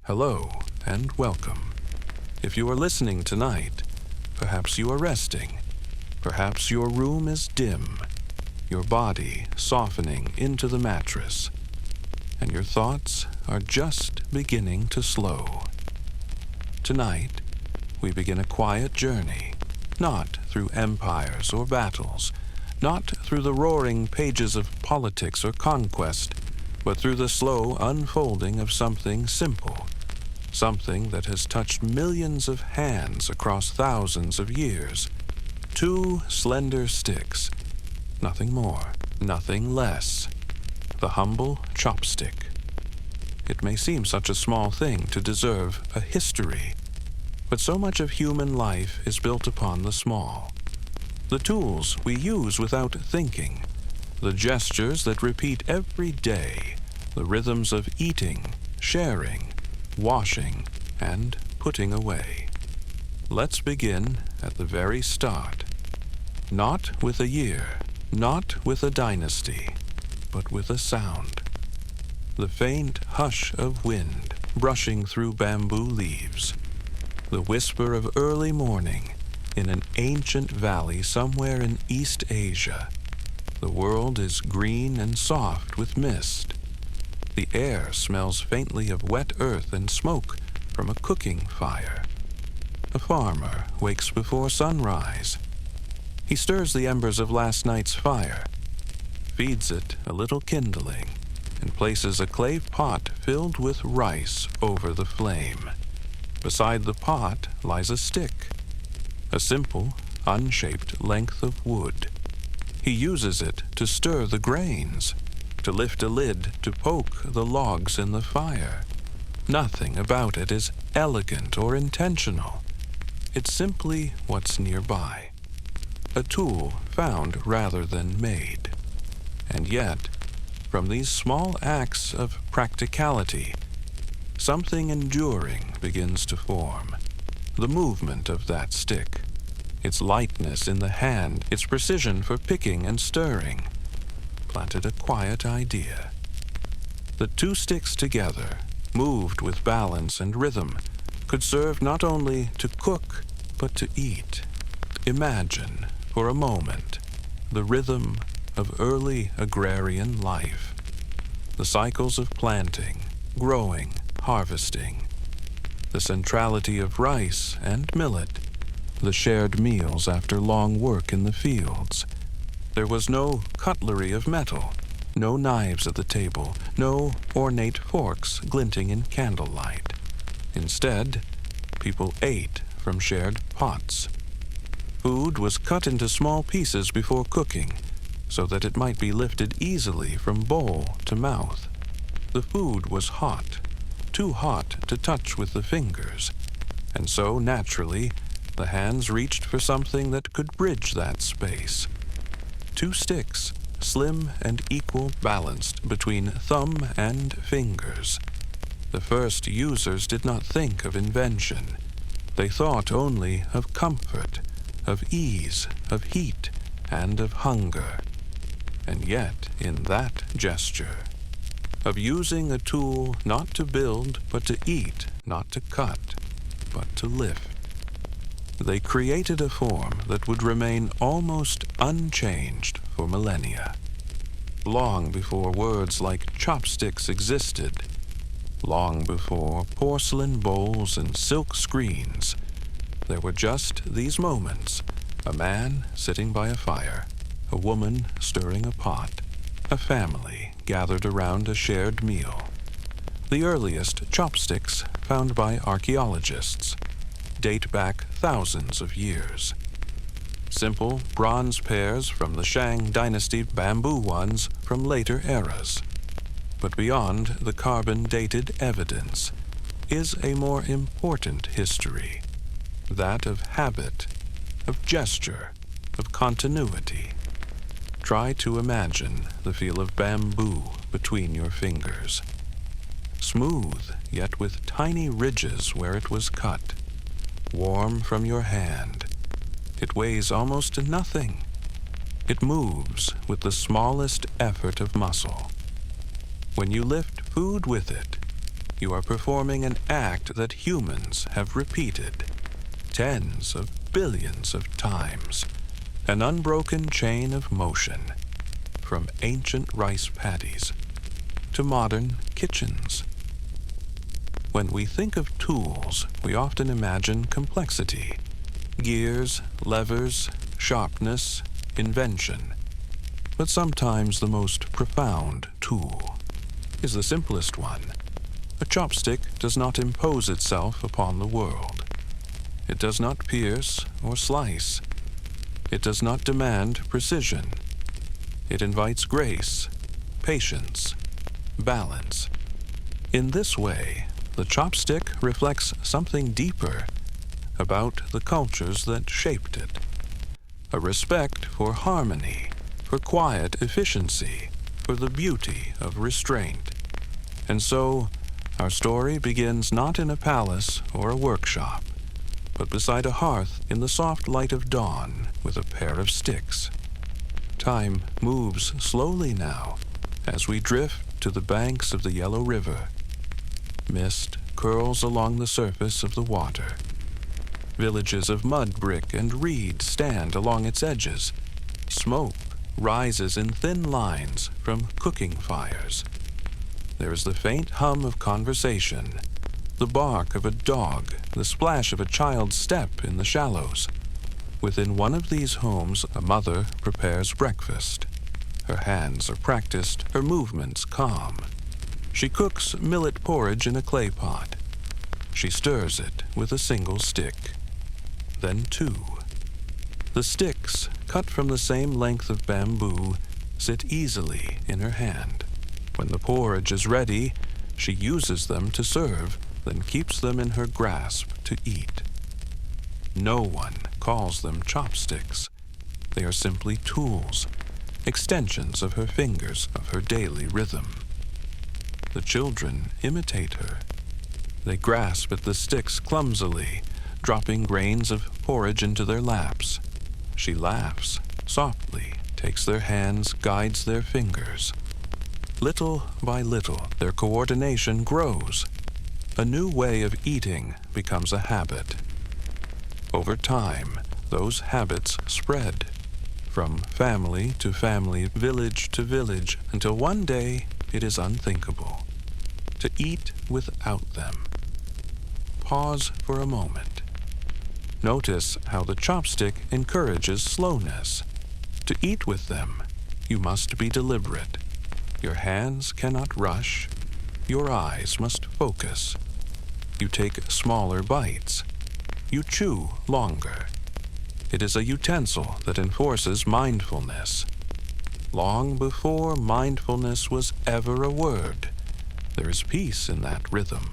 Hello and welcome. If you are listening tonight, perhaps you are resting. Perhaps your room is dim, your body softening into the mattress, and your thoughts are just beginning to slow. Tonight, we begin a quiet journey, not through empires or battles, not through the roaring pages of politics or conquest, but through the slow unfolding of something simple, something that has touched millions of hands across thousands of years. 2 slender sticks, nothing more, nothing less. The humble chopstick. It may seem such a small thing to deserve a history, but so much of human life is built upon the small. The tools we use without thinking, the gestures that repeat every day, the rhythms of eating, sharing, washing, and putting away. Let's begin at the very start. Not with a year, not with a dynasty, but with a sound. The faint hush of wind brushing through bamboo leaves. The whisper of early morning in an ancient valley somewhere in East Asia. The world is green and soft with mist. The air smells faintly of wet earth and smoke from a cooking fire. A farmer wakes before sunrise. He stirs the embers of last night's fire, feeds it a little kindling, and places a clay pot filled with rice over the flame. Beside the pot lies a stick, a simple, unshaped length of wood. He uses it to stir the grains, to lift a lid to poke the logs in the fire. Nothing about it is elegant or intentional. It's simply what's nearby. A tool found rather than made. And yet, from these small acts of practicality, something enduring begins to form. The movement of that stick, its lightness in the hand, its precision for picking and stirring, planted a quiet idea. The 2 sticks together, moved with balance and rhythm, could serve not only to cook, but to eat. Imagine, for a moment, the rhythm of early agrarian life. The cycles of planting, growing, harvesting. The centrality of rice and millet. The shared meals after long work in the fields. There was no cutlery of metal, no knives at the table, no ornate forks glinting in candlelight. Instead, people ate from shared pots. Food was cut into small pieces before cooking, so that it might be lifted easily from bowl to mouth. The food was hot, too hot to touch with the fingers, and so naturally the hands reached for something that could bridge that space. 2 sticks, slim and equal balanced between thumb and fingers. The first users did not think of invention. They thought only of comfort, of ease, of heat, and of hunger. And yet, in that gesture, of using a tool not to build, but to eat, not to cut, but to lift, they created a form that would remain almost unchanged for millennia. Long before words like chopsticks existed, long before porcelain bowls and silk screens, there were just these moments: a man sitting by a fire, a woman stirring a pot, a family gathered around a shared meal. The earliest chopsticks found by archaeologists date back thousands of years. Simple bronze pairs from the Shang dynasty, bamboo ones from later eras. But beyond the carbon-dated evidence is a more important history, that of habit, of gesture, of continuity. Try to imagine the feel of bamboo between your fingers. Smooth, yet with tiny ridges where it was cut. Warm from your hand. It weighs almost nothing. It moves with the smallest effort of muscle. When you lift food with it, you are performing an act that humans have repeated tens of billions of times, an unbroken chain of motion, from ancient rice paddies to modern kitchens. When we think of tools, we often imagine complexity, gears, levers, sharpness, invention. But sometimes the most profound tool is the simplest one. A chopstick does not impose itself upon the world. It does not pierce or slice. It does not demand precision. It invites grace, patience, balance. In this way, the chopstick reflects something deeper about the cultures that shaped it. A respect for harmony, for quiet efficiency, for the beauty of restraint. And so, our story begins not in a palace or a workshop, but beside a hearth in the soft light of dawn with a pair of sticks. Time moves slowly now as we drift to the banks of the yellow river. Mist curls along the surface of the water. Villages of mud brick and reed stand along its edges. Smoke rises in thin lines from cooking fires. There is the faint hum of conversation, the bark of a dog, the splash of a child's step in the shallows. Within one of these homes, a mother prepares breakfast. Her hands are practiced, her movements calm. She cooks millet porridge in a clay pot. She stirs it with a single stick, then two. The sticks, cut from the same length of bamboo, sit easily in her hand. When the porridge is ready, she uses them to serve, then keeps them in her grasp to eat. No one calls them chopsticks. They are simply tools, extensions of her fingers, of her daily rhythm. The children imitate her. They grasp at the sticks clumsily, dropping grains of porridge into their laps. She laughs, softly, takes their hands, guides their fingers. Little by little, their coordination grows. A new way of eating becomes a habit. Over time, those habits spread, from family to family, village to village, until one day it is unthinkable to eat without them. Pause for a moment. Notice how the chopstick encourages slowness. To eat with them, you must be deliberate. Your hands cannot rush. Your eyes must focus. You take smaller bites. You chew longer. It is a utensil that enforces mindfulness. Long before mindfulness was ever a word, there is peace in that rhythm.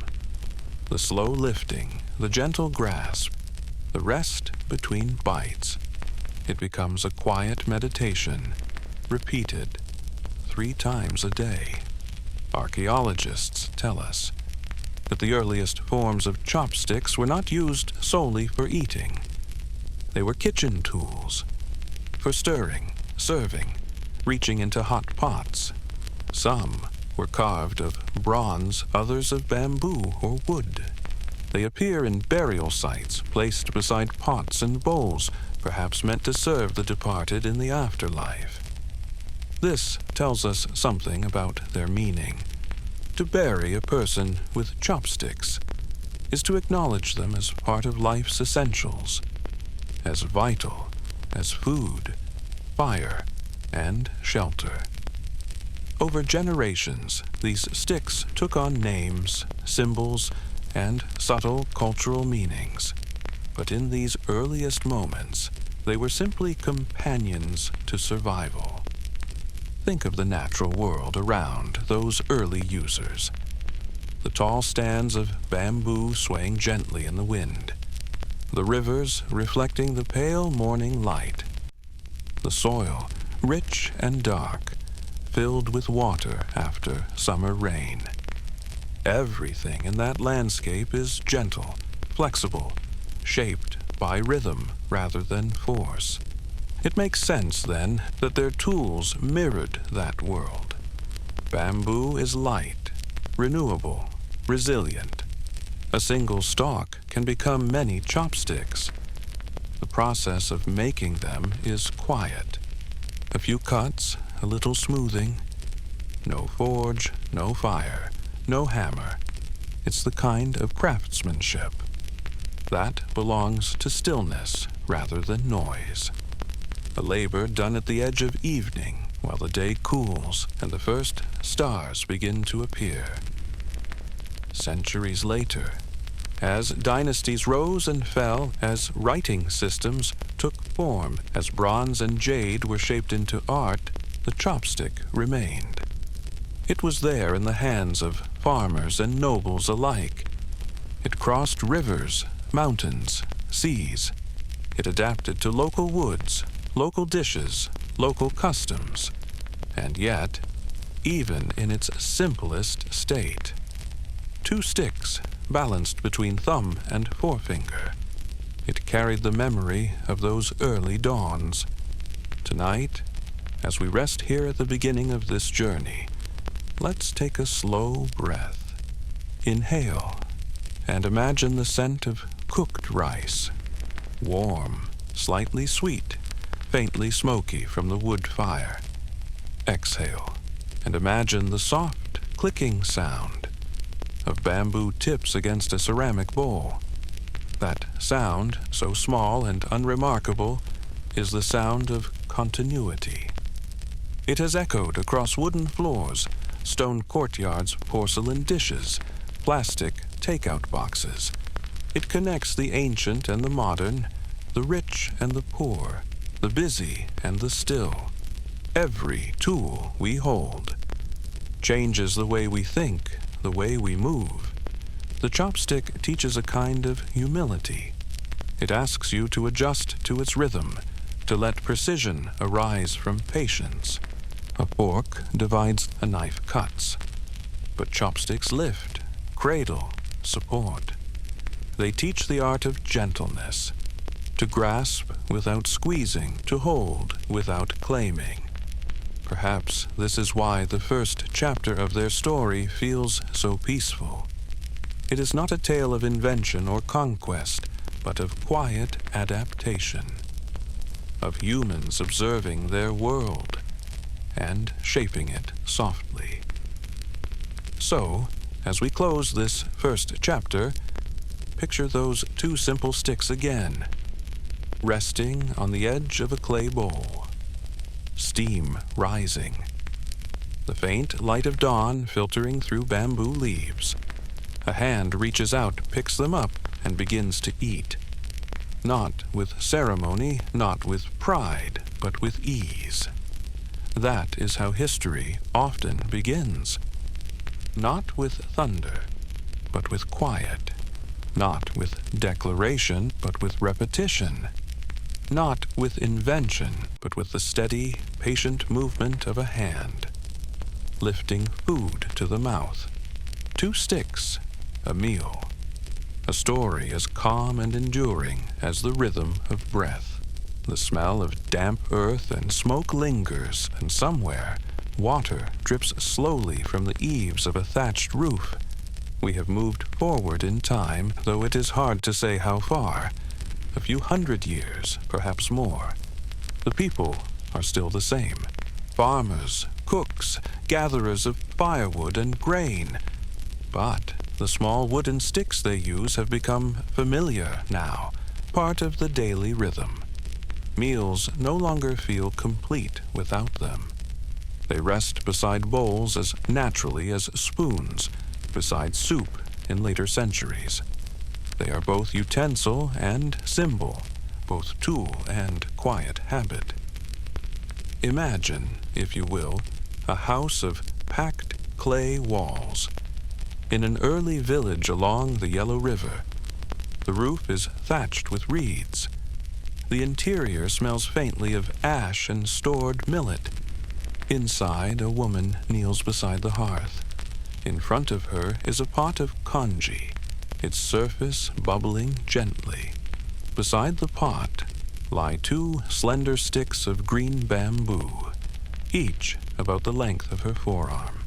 The slow lifting, the gentle grasp, the rest between bites. It becomes a quiet meditation, repeated 3 times a day. Archaeologists tell us that the earliest forms of chopsticks were not used solely for eating. They were kitchen tools, for stirring, serving, reaching into hot pots. Some were carved of bronze, others of bamboo or wood. They appear in burial sites placed beside pots and bowls, perhaps meant to serve the departed in the afterlife. This tells us something about their meaning. To bury a person with chopsticks is to acknowledge them as part of life's essentials, as vital as food, fire, and shelter. Over generations, these sticks took on names, symbols, and subtle cultural meanings. But in these earliest moments, they were simply companions to survival. Think of the natural world around those early users. The tall stands of bamboo swaying gently in the wind. The rivers reflecting the pale morning light. The soil, rich and dark, filled with water after summer rain. Everything in that landscape is gentle, flexible, shaped by rhythm rather than force. It makes sense, then, that their tools mirrored that world. Bamboo is light, renewable, resilient. A single stalk can become many chopsticks. The process of making them is quiet. A few cuts, a little smoothing. No forge, no fire, no hammer. It's the kind of craftsmanship that belongs to stillness rather than noise. A labor done at the edge of evening while the day cools and the first stars begin to appear. Centuries later, as dynasties rose and fell, as writing systems took form, as bronze and jade were shaped into art, the chopstick remained. It was there in the hands of farmers and nobles alike. It crossed rivers, mountains, seas. It adapted to local woods, local dishes, local customs. And yet, even in its simplest state, two sticks balanced between thumb and forefinger, it carried the memory of those early dawns. Tonight, as we rest here at the beginning of this journey, let's take a slow breath. Inhale and imagine the scent of cooked rice, warm, slightly sweet, faintly smoky from the wood fire. Exhale and imagine the soft, clicking sound of bamboo tips against a ceramic bowl. That sound, so small and unremarkable, is the sound of continuity. It has echoed across wooden floors, stone courtyards, porcelain dishes, plastic takeout boxes. It connects the ancient and the modern, the rich and the poor, the busy and the still. Every tool we hold changes the way we think, the way we move. The chopstick teaches a kind of humility. It asks you to adjust to its rhythm, to let precision arise from patience. A fork divides, a knife cuts. But chopsticks lift, cradle, support. They teach the art of gentleness, to grasp without squeezing, to hold without claiming. Perhaps this is why the first chapter of their story feels so peaceful. It is not a tale of invention or conquest, but of quiet adaptation, of humans observing their world and shaping it softly. So, as we close this first chapter, picture those two simple sticks again, resting on the edge of a clay bowl. Steam rising. The faint light of dawn filtering through bamboo leaves. A hand reaches out, picks them up, and begins to eat. Not with ceremony, not with pride, but with ease. That is how history often begins. Not with thunder, but with quiet. Not with declaration, but with repetition. Not with invention, but with the steady, patient movement of a hand. Lifting food to the mouth. Two sticks, a meal. A story as calm and enduring as the rhythm of breath. The smell of damp earth and smoke lingers, and somewhere, water drips slowly from the eaves of a thatched roof. We have moved forward in time, though it is hard to say how far. A few 100 years, perhaps more. The people are still the same. Farmers, cooks, gatherers of firewood and grain. But the small wooden sticks they use have become familiar now, part of the daily rhythm. Meals no longer feel complete without them. They rest beside bowls as naturally as spoons, beside soup in later centuries. They are both utensil and symbol, both tool and quiet habit. Imagine, if you will, a house of packed clay walls. In an early village along the Yellow River, the roof is thatched with reeds. The interior smells faintly of ash and stored millet. Inside, a woman kneels beside the hearth. In front of her is a pot of congee, its surface bubbling gently. Beside the pot lie two slender sticks of green bamboo, each about the length of her forearm.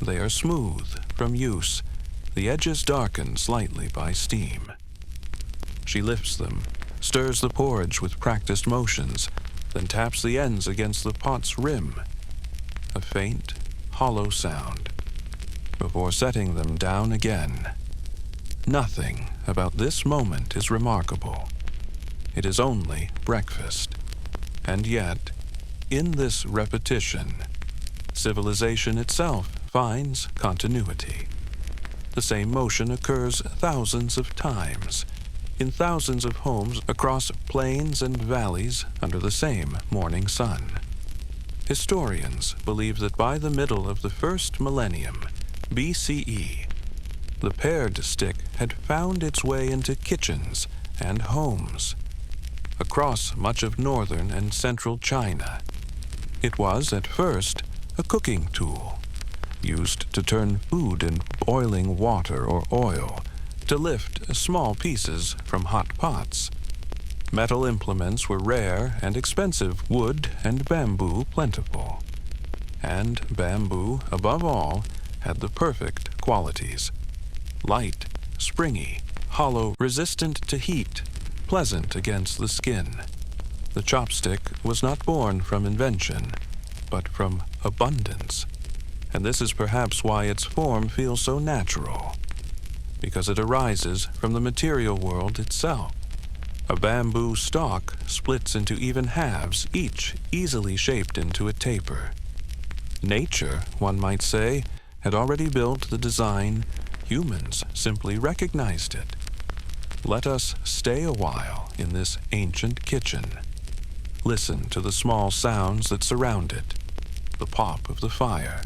They are smooth from use, the edges darkened slightly by steam. She lifts them, stirs the porridge with practiced motions, then taps the ends against the pot's rim. A faint, hollow sound, before setting them down again. Nothing about this moment is remarkable. It is only breakfast. And yet, in this repetition, civilization itself finds continuity. The same motion occurs thousands of times, in thousands of homes across plains and valleys under the same morning sun. Historians believe that by the middle of the first millennium, BCE, the pared stick had found its way into kitchens and homes. Across much of northern and central China, it was at first a cooking tool, used to turn food in boiling water or oil, to lift small pieces from hot pots. Metal implements were rare and expensive, wood and bamboo plentiful. And bamboo, above all, had the perfect qualities: light, springy, hollow, resistant to heat, pleasant against the skin. The chopstick was not born from invention, but from abundance. And this is perhaps why its form feels so natural, because it arises from the material world itself. A bamboo stalk splits into even halves, each easily shaped into a taper. Nature, one might say, had already built the design. Humans simply recognized it. Let us stay a while in this ancient kitchen. Listen to the small sounds that surround it: the pop of the fire,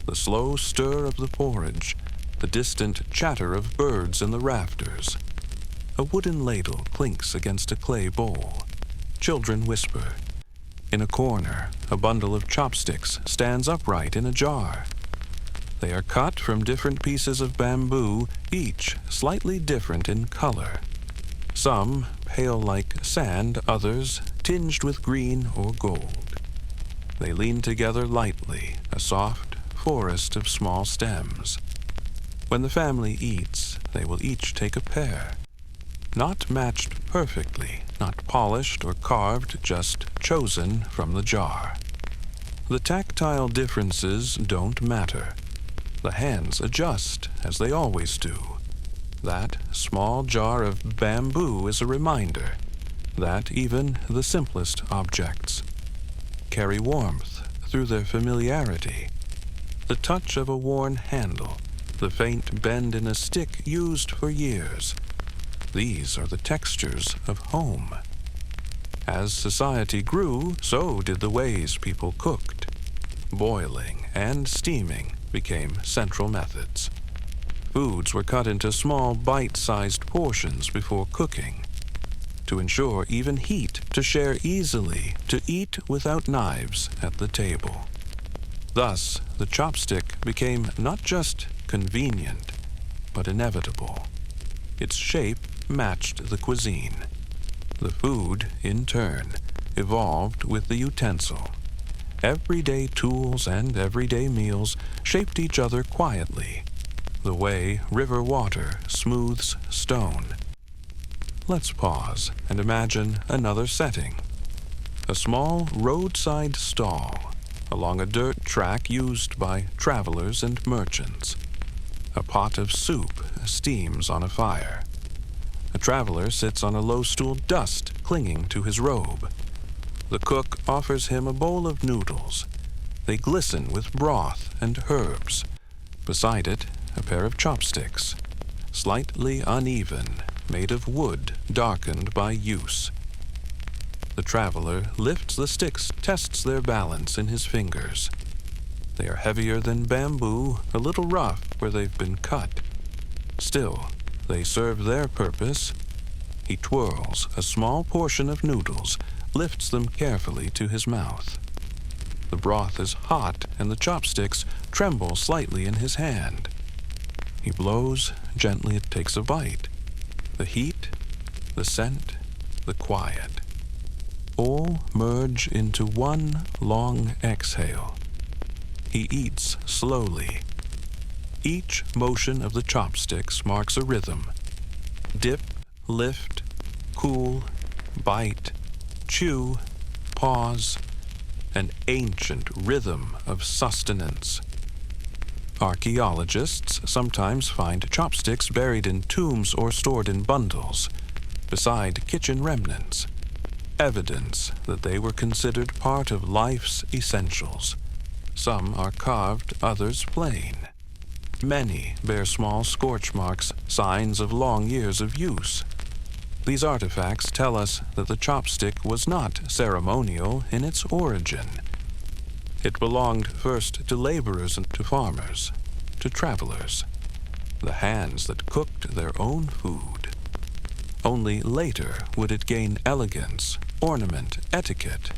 the slow stir of the porridge, the distant chatter of birds in the rafters. A wooden ladle clinks against a clay bowl. Children whisper. In a corner, a bundle of chopsticks stands upright in a jar. They are cut from different pieces of bamboo, each slightly different in color. Some pale like sand, others tinged with green or gold. They lean together lightly, a soft forest of small stems. When the family eats, they will each take a pair. Not matched perfectly, not polished or carved, just chosen from the jar. The tactile differences don't matter. The hands adjust, as they always do. That small jar of bamboo is a reminder that even the simplest objects carry warmth through their familiarity. The touch of a worn handle, the faint bend in a stick used for years. These are the textures of home. As society grew, so did the ways people cooked. Boiling and steaming became central methods. Foods were cut into small bite-sized portions before cooking, to ensure even heat, to share easily, to eat without knives at the table. Thus, the chopstick became not just convenient, but inevitable. Its shape matched the cuisine. The food, in turn, evolved with the utensil. Everyday tools and everyday meals shaped each other quietly, the way river water smooths stone. Let's pause and imagine another setting. A small roadside stall along a dirt track used by travelers and merchants. A pot of soup steams on a fire. A traveler sits on a low stool, dust clinging to his robe. The cook offers him a bowl of noodles. They glisten with broth and herbs. Beside it, a pair of chopsticks, slightly uneven, made of wood darkened by use. The traveler lifts the sticks, tests their balance in his fingers. They are heavier than bamboo, a little rough where they've been cut. Still, they serve their purpose. He twirls a small portion of noodles, lifts them carefully to his mouth. The broth is hot and the chopsticks tremble slightly in his hand. He blows, gently takes a bite. The heat, the scent, the quiet, all merge into one long exhale. He eats slowly. Each motion of the chopsticks marks a rhythm. Dip, lift, cool, bite, chew, pause, an ancient rhythm of sustenance. Archaeologists sometimes find chopsticks buried in tombs or stored in bundles, beside kitchen remnants, evidence that they were considered part of life's essentials. Some are carved, others plain. Many bear small scorch marks, signs of long years of use. These artifacts tell us that the chopstick was not ceremonial in its origin. It belonged first to laborers and to farmers, to travelers, the hands that cooked their own food. Only later would it gain elegance, ornament, etiquette.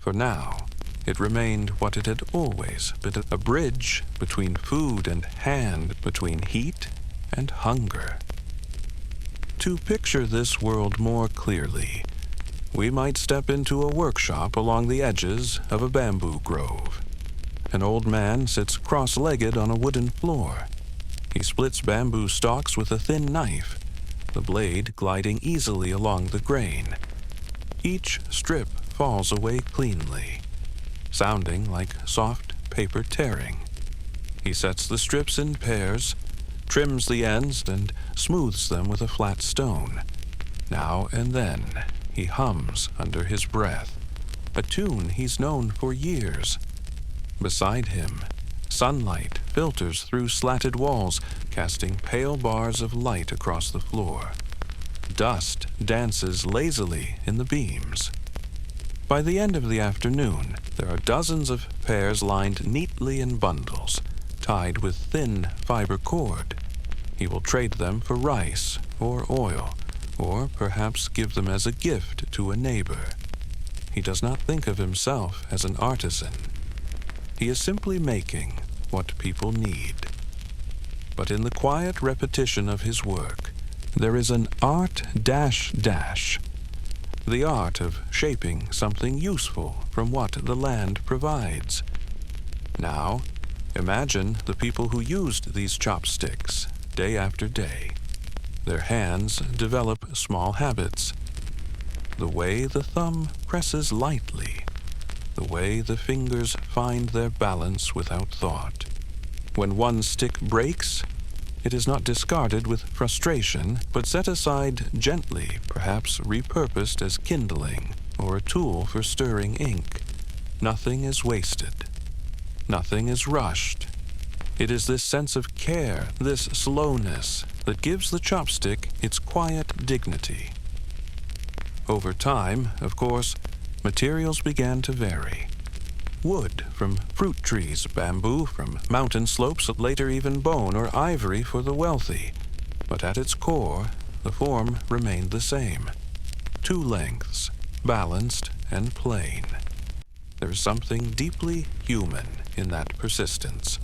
For now, it remained what it had always been, a bridge between food and hand, between heat and hunger. To picture this world more clearly, we might step into a workshop along the edges of a bamboo grove. An old man sits cross-legged on a wooden floor. He splits bamboo stalks with a thin knife, the blade gliding easily along the grain. Each strip falls away cleanly, sounding like soft paper tearing. He sets the strips in pairs, trims the ends, and smooths them with a flat stone. Now and then, he hums under his breath, a tune he's known for years. Beside him, sunlight filters through slatted walls, casting pale bars of light across the floor. Dust dances lazily in the beams. By the end of the afternoon, there are dozens of pairs lined neatly in bundles, tied with thin fiber cord. He will trade them for rice or oil, or perhaps give them as a gift to a neighbor. He does not think of himself as an artisan. He is simply making what people need. But in the quiet repetition of his work, there is an art dash, the art of shaping something useful from what the land provides. Now, imagine the people who used these chopsticks day after day. Their hands develop small habits. The way the thumb presses lightly, the way the fingers find their balance without thought. When one stick breaks, it is not discarded with frustration, but set aside gently, perhaps repurposed as kindling or a tool for stirring ink. Nothing is wasted. Nothing is rushed. It is this sense of care, this slowness, that gives the chopstick its quiet dignity. Over time, of course, materials began to vary. Wood from fruit trees, bamboo from mountain slopes, later even bone or ivory for the wealthy. But at its core, the form remained the same. Two lengths, balanced and plain. There is something deeply human in that persistence.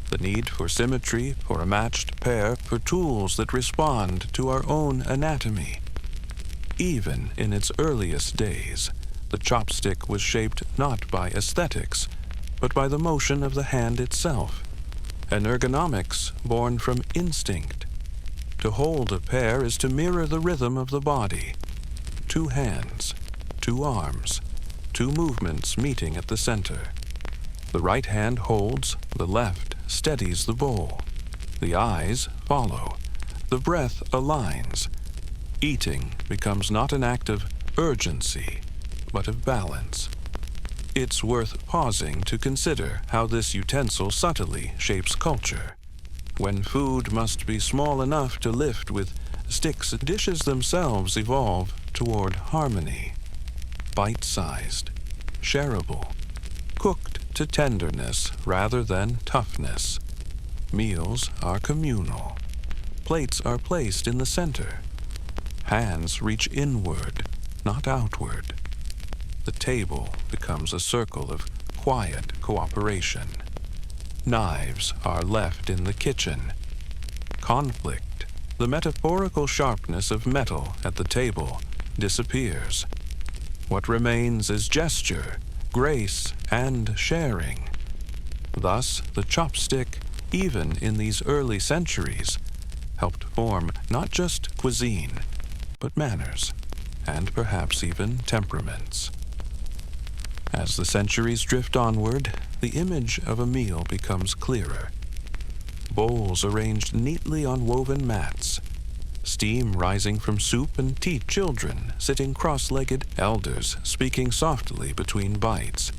The need for symmetry, for a matched pair, for tools that respond to our own anatomy. Even in its earliest days, the chopstick was shaped not by aesthetics, but by the motion of the hand itself, an ergonomics born from instinct. To hold a pair is to mirror the rhythm of the body. Two hands, two arms, two movements meeting at the center. The right hand holds, the left steadies the bowl. The eyes follow. The breath aligns. Eating becomes not an act of urgency, but of balance. It's worth pausing to consider how this utensil subtly shapes culture. When food must be small enough to lift with sticks, dishes themselves evolve toward harmony. Bite-sized, shareable, cooked to tenderness rather than toughness. Meals are communal. Plates are placed in the center. Hands reach inward, not outward. The table becomes a circle of quiet cooperation. Knives are left in the kitchen. Conflict, the metaphorical sharpness of metal at the table, disappears. What remains is gesture, grace, and sharing. Thus, the chopstick, even in these early centuries, helped form not just cuisine, but manners, and perhaps even temperaments. As the centuries drift onward, the image of a meal becomes clearer. Bowls arranged neatly on woven mats, steam rising from soup and tea, children sitting cross-legged, elders speaking softly between bites.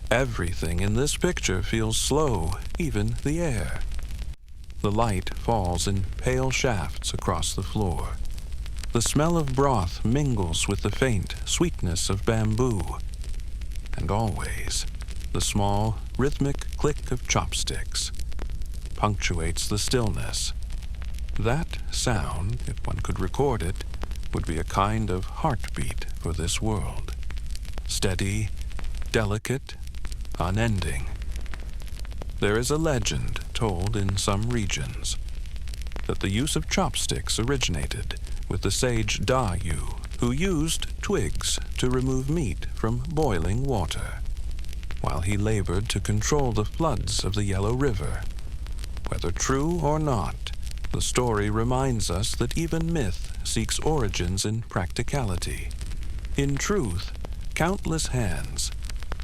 Everything in this picture feels slow, even the air. The light falls in pale shafts across the floor. The smell of broth mingles with the faint sweetness of bamboo. And always, the small, rhythmic click of chopsticks punctuates the stillness. That sound, if one could record it, would be a kind of heartbeat for this world. Steady, delicate, unending. There is a legend told in some regions that the use of chopsticks originated with the sage Da-yu, who used twigs to remove meat from boiling water, while he labored to control the floods of the Yellow River. Whether true or not, the story reminds us that even myth seeks origins in practicality. In truth, countless hands,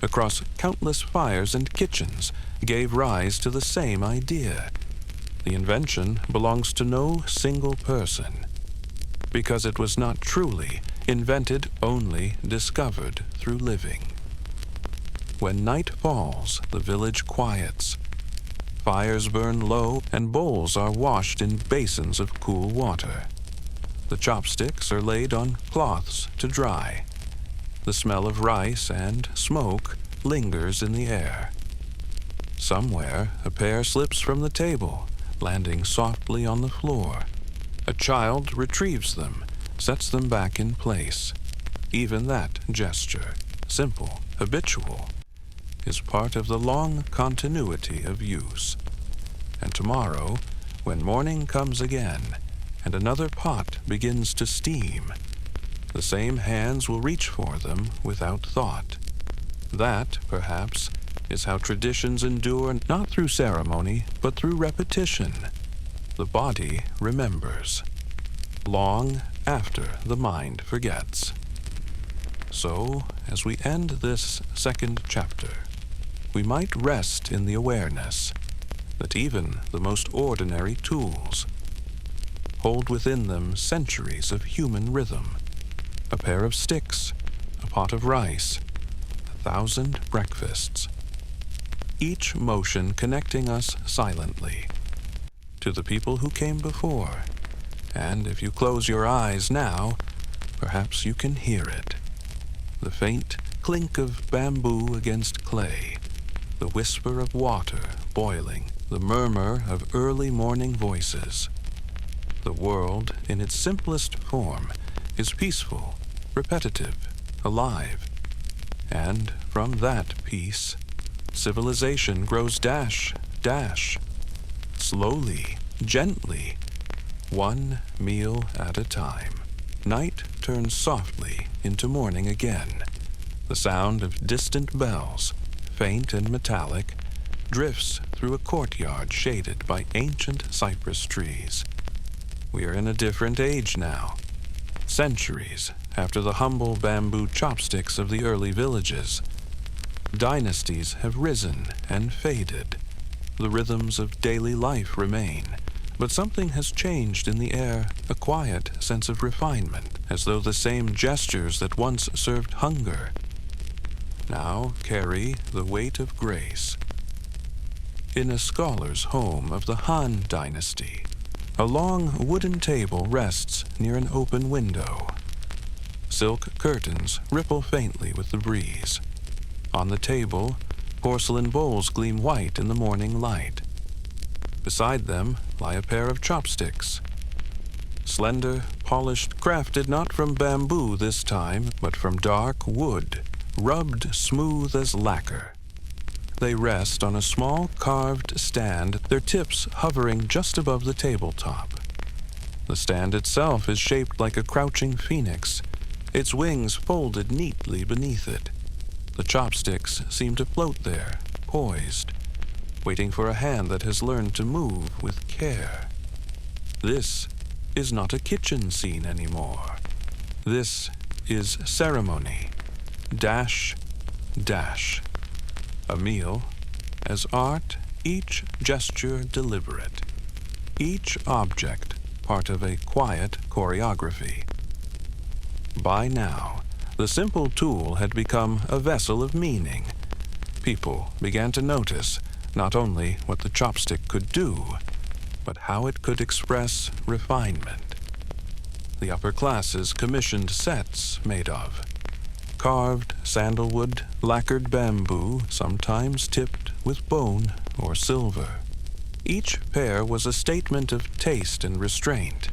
across countless fires and kitchens, gave rise to the same idea. The invention belongs to no single person, because it was not truly invented, only discovered through living. When night falls, the village quiets. Fires burn low, and bowls are washed in basins of cool water. The chopsticks are laid on cloths to dry. The smell of rice and smoke lingers in the air. Somewhere, a pair slips from the table, landing softly on the floor. A child retrieves them, sets them back in place. Even that gesture, simple, habitual, is part of the long continuity of use. And tomorrow, when morning comes again, and another pot begins to steam, the same hands will reach for them without thought. That, perhaps, is how traditions endure, not through ceremony, but through repetition. The body remembers, long after the mind forgets. So, as we end this second chapter, we might rest in the awareness that even the most ordinary tools hold within them centuries of human rhythm. A pair of sticks, a pot of rice, 1,000 breakfasts. Each motion connecting us silently to the people who came before. And if you close your eyes now, perhaps you can hear it. The faint clink of bamboo against clay, the whisper of water boiling, the murmur of early morning voices. The world, in its simplest form, is peaceful, repetitive, alive. And from that peace, civilization grows dash, slowly, gently, one meal at a time. Night turns softly into morning again. The sound of distant bells, faint and metallic, drifts through a courtyard shaded by ancient cypress trees. We are in a different age now. Centuries after the humble bamboo chopsticks of the early villages, dynasties have risen and faded. The rhythms of daily life remain, but something has changed in the air, a quiet sense of refinement, as though the same gestures that once served hunger now carry the weight of grace. In a scholar's home of the Han Dynasty, a long wooden table rests near an open window. Silk curtains ripple faintly with the breeze. On the table, porcelain bowls gleam white in the morning light. Beside them lie a pair of chopsticks. Slender, polished, crafted not from bamboo this time, but from dark wood, rubbed smooth as lacquer. They rest on a small carved stand, their tips hovering just above the tabletop. The stand itself is shaped like a crouching phoenix, its wings folded neatly beneath it. The chopsticks seem to float there, poised, waiting for a hand that has learned to move with care. This is not a kitchen scene anymore. This is ceremony. Dash, dash. A meal as art, each gesture deliberate. Each object part of a quiet choreography. By now, the simple tool had become a vessel of meaning. People began to notice not only what the chopstick could do, but how it could express refinement. The upper classes commissioned sets made of carved sandalwood, lacquered bamboo, sometimes tipped with bone or silver. Each pair was a statement of taste and restraint.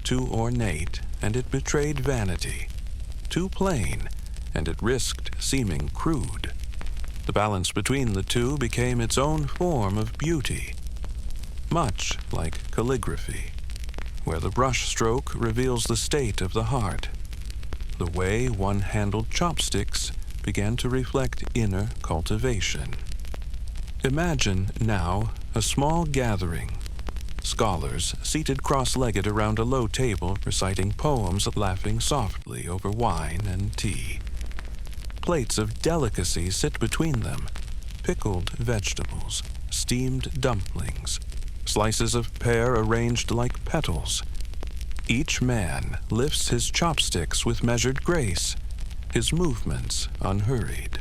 Too ornate, and it betrayed vanity. Too plain, and it risked seeming crude. The balance between the two became its own form of beauty, much like calligraphy, where the brush stroke reveals the state of the heart. The way one handled chopsticks began to reflect inner cultivation. Imagine now a small gathering. Scholars seated cross-legged around a low table reciting poems, laughing softly over wine and tea. Plates of delicacies sit between them, pickled vegetables, steamed dumplings, slices of pear arranged like petals. Each man lifts his chopsticks with measured grace, his movements unhurried.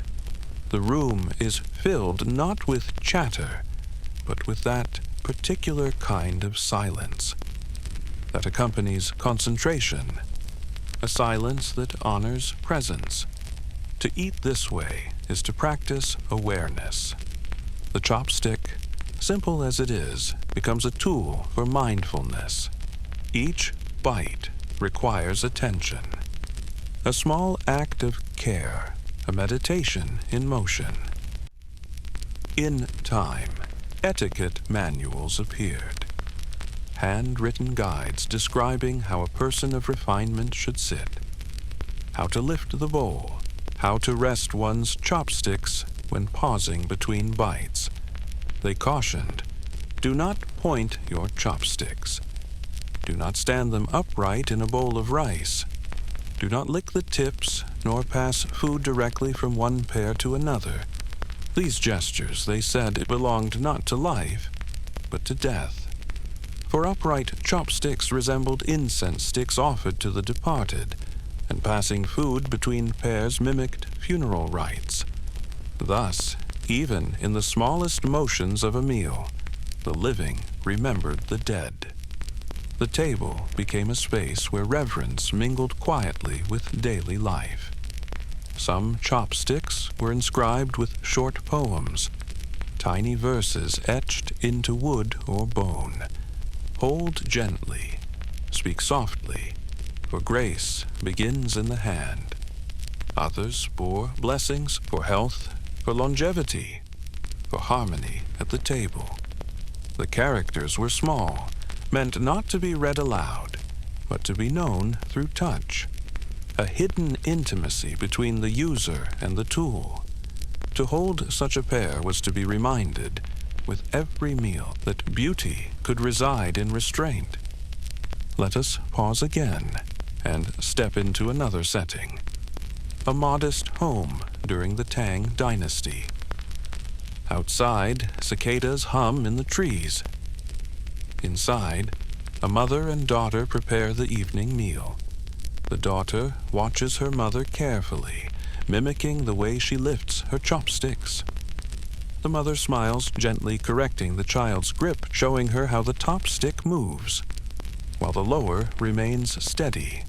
The room is filled not with chatter, but with that particular kind of silence that accompanies concentration, a silence that honors presence. To eat this way is to practice awareness. The chopstick, simple as it is, becomes a tool for mindfulness. Each bite requires attention, a small act of care, a meditation in motion. In time, etiquette manuals appeared, handwritten guides describing how a person of refinement should sit, how to lift the bowl, how to rest one's chopsticks when pausing between bites. They cautioned, do not point your chopsticks. Do not stand them upright in a bowl of rice. Do not lick the tips, nor pass food directly from one pair to another. These gestures, they said, belonged not to life, but to death. For upright chopsticks resembled incense sticks offered to the departed, and passing food between pairs mimicked funeral rites. Thus, even in the smallest motions of a meal, the living remembered the dead. The table became a space where reverence mingled quietly with daily life. Some chopsticks were inscribed with short poems, tiny verses etched into wood or bone. Hold gently, speak softly, for grace begins in the hand. Others bore blessings for health, for longevity, for harmony at the table. The characters were small, meant not to be read aloud, but to be known through touch. A hidden intimacy between the user and the tool. To hold such a pair was to be reminded, with every meal, that beauty could reside in restraint. Let us pause again and step into another setting. A modest home during the Tang Dynasty. Outside, cicadas hum in the trees. Inside, a mother and daughter prepare the evening meal. The daughter watches her mother carefully, mimicking the way she lifts her chopsticks. The mother smiles, gently correcting the child's grip, showing her how the top stick moves, while the lower remains steady.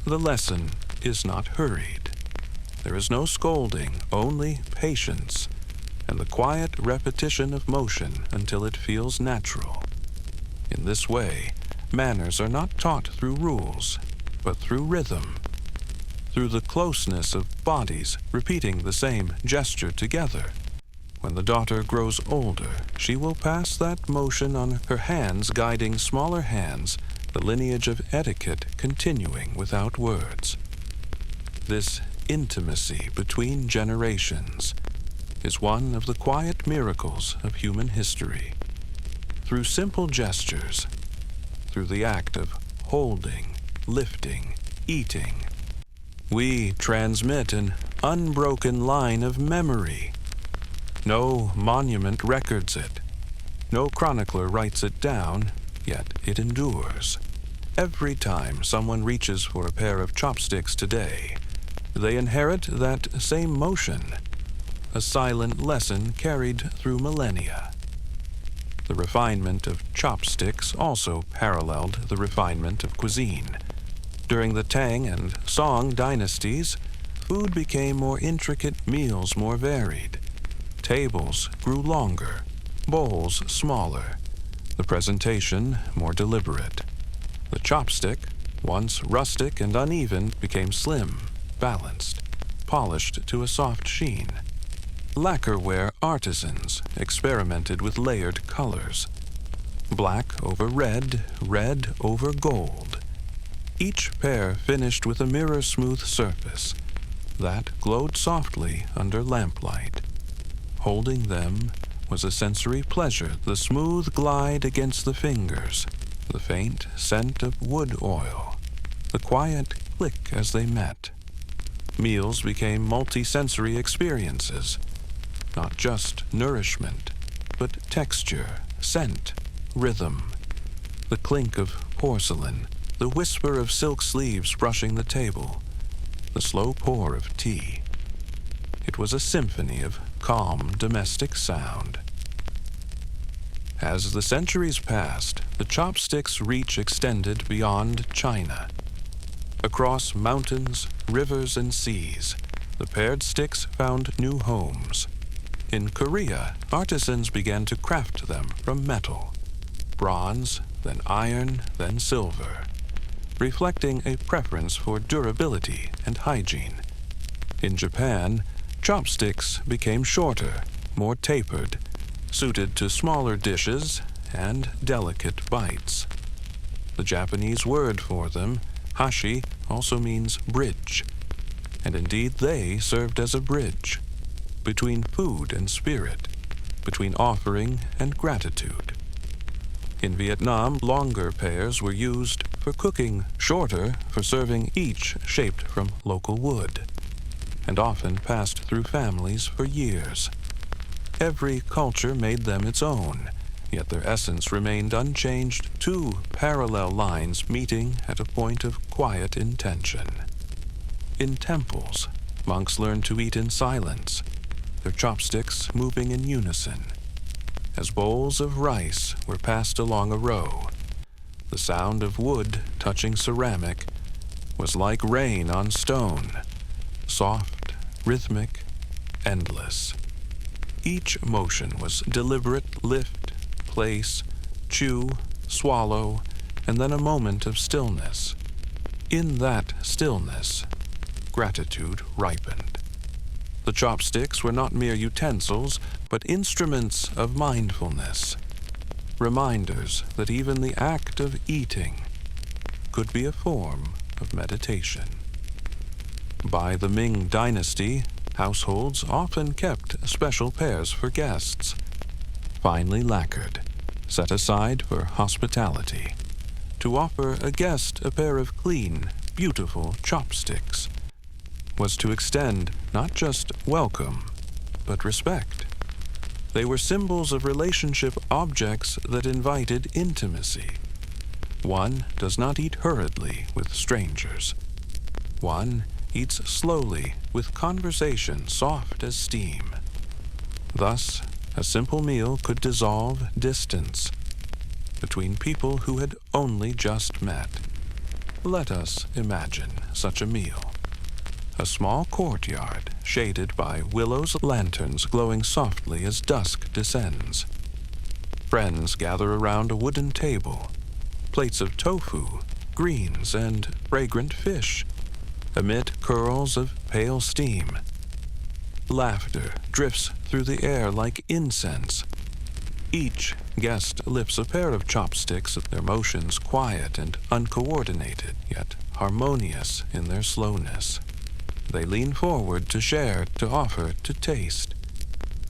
The lesson is not hurried. There is no scolding, only patience, and the quiet repetition of motion until it feels natural. In this way, manners are not taught through rules, but through rhythm, through the closeness of bodies repeating the same gesture together. When the daughter grows older, she will pass that motion on her hands, guiding smaller hands, the lineage of etiquette continuing without words. This intimacy between generations, is one of the quiet miracles of human history. Through simple gestures, through the act of holding, lifting, eating, we transmit an unbroken line of memory. No monument records it. No chronicler writes it down, yet it endures. Every time someone reaches for a pair of chopsticks today, they inherit that same motion, a silent lesson carried through millennia. The refinement of chopsticks also paralleled the refinement of cuisine. During the Tang and Song dynasties, food became more intricate, meals more varied. Tables grew longer, bowls smaller, the presentation more deliberate. The chopstick, once rustic and uneven, became slim, balanced, polished to a soft sheen. Lacquerware artisans experimented with layered colors. Black over red, red over gold. Each pair finished with a mirror-smooth surface that glowed softly under lamplight. Holding them was a sensory pleasure, the smooth glide against the fingers, the faint scent of wood oil, the quiet click as they met. Meals became multi-sensory experiences, not just nourishment, but texture, scent, rhythm, the clink of porcelain, the whisper of silk sleeves brushing the table, the slow pour of tea. It was a symphony of calm domestic sound. As the centuries passed, the chopstick's reach extended beyond China. Across mountains, rivers, and seas, the paired sticks found new homes. In Korea, artisans began to craft them from metal, bronze, then iron, then silver, reflecting a preference for durability and hygiene. In Japan, chopsticks became shorter, more tapered, suited to smaller dishes and delicate bites. The Japanese word for them, hashi, also means bridge, and indeed they served as a bridge between food and spirit, between offering and gratitude. In Vietnam, longer pairs were used for cooking, shorter for serving, each shaped from local wood, and often passed through families for years. Every culture made them its own, yet their essence remained unchanged, two parallel lines meeting at a point of quiet intention. In temples, monks learned to eat in silence, their chopsticks moving in unison. As bowls of rice were passed along a row, the sound of wood touching ceramic was like rain on stone, soft, rhythmic, endless. Each motion was deliberate: lift, place, chew, swallow, and then a moment of stillness. In that stillness, gratitude ripened. The chopsticks were not mere utensils, but instruments of mindfulness, reminders that even the act of eating could be a form of meditation. By the Ming Dynasty, households often kept special pairs for guests, finely lacquered, set aside for hospitality. To offer a guest a pair of clean, beautiful chopsticks was to extend not just welcome, but respect. They were symbols of relationship, objects that invited intimacy. One does not eat hurriedly with strangers. One eats slowly with conversation soft as steam. Thus, a simple meal could dissolve distance between people who had only just met. Let us imagine such a meal. A small courtyard shaded by willows, lanterns glowing softly as dusk descends. Friends gather around a wooden table, plates of tofu, greens, and fragrant fish emit curls of pale steam. Laughter drifts through the air like incense. Each guest lifts a pair of chopsticks, their motions quiet and uncoordinated, yet harmonious in their slowness. They lean forward to share, to offer, to taste.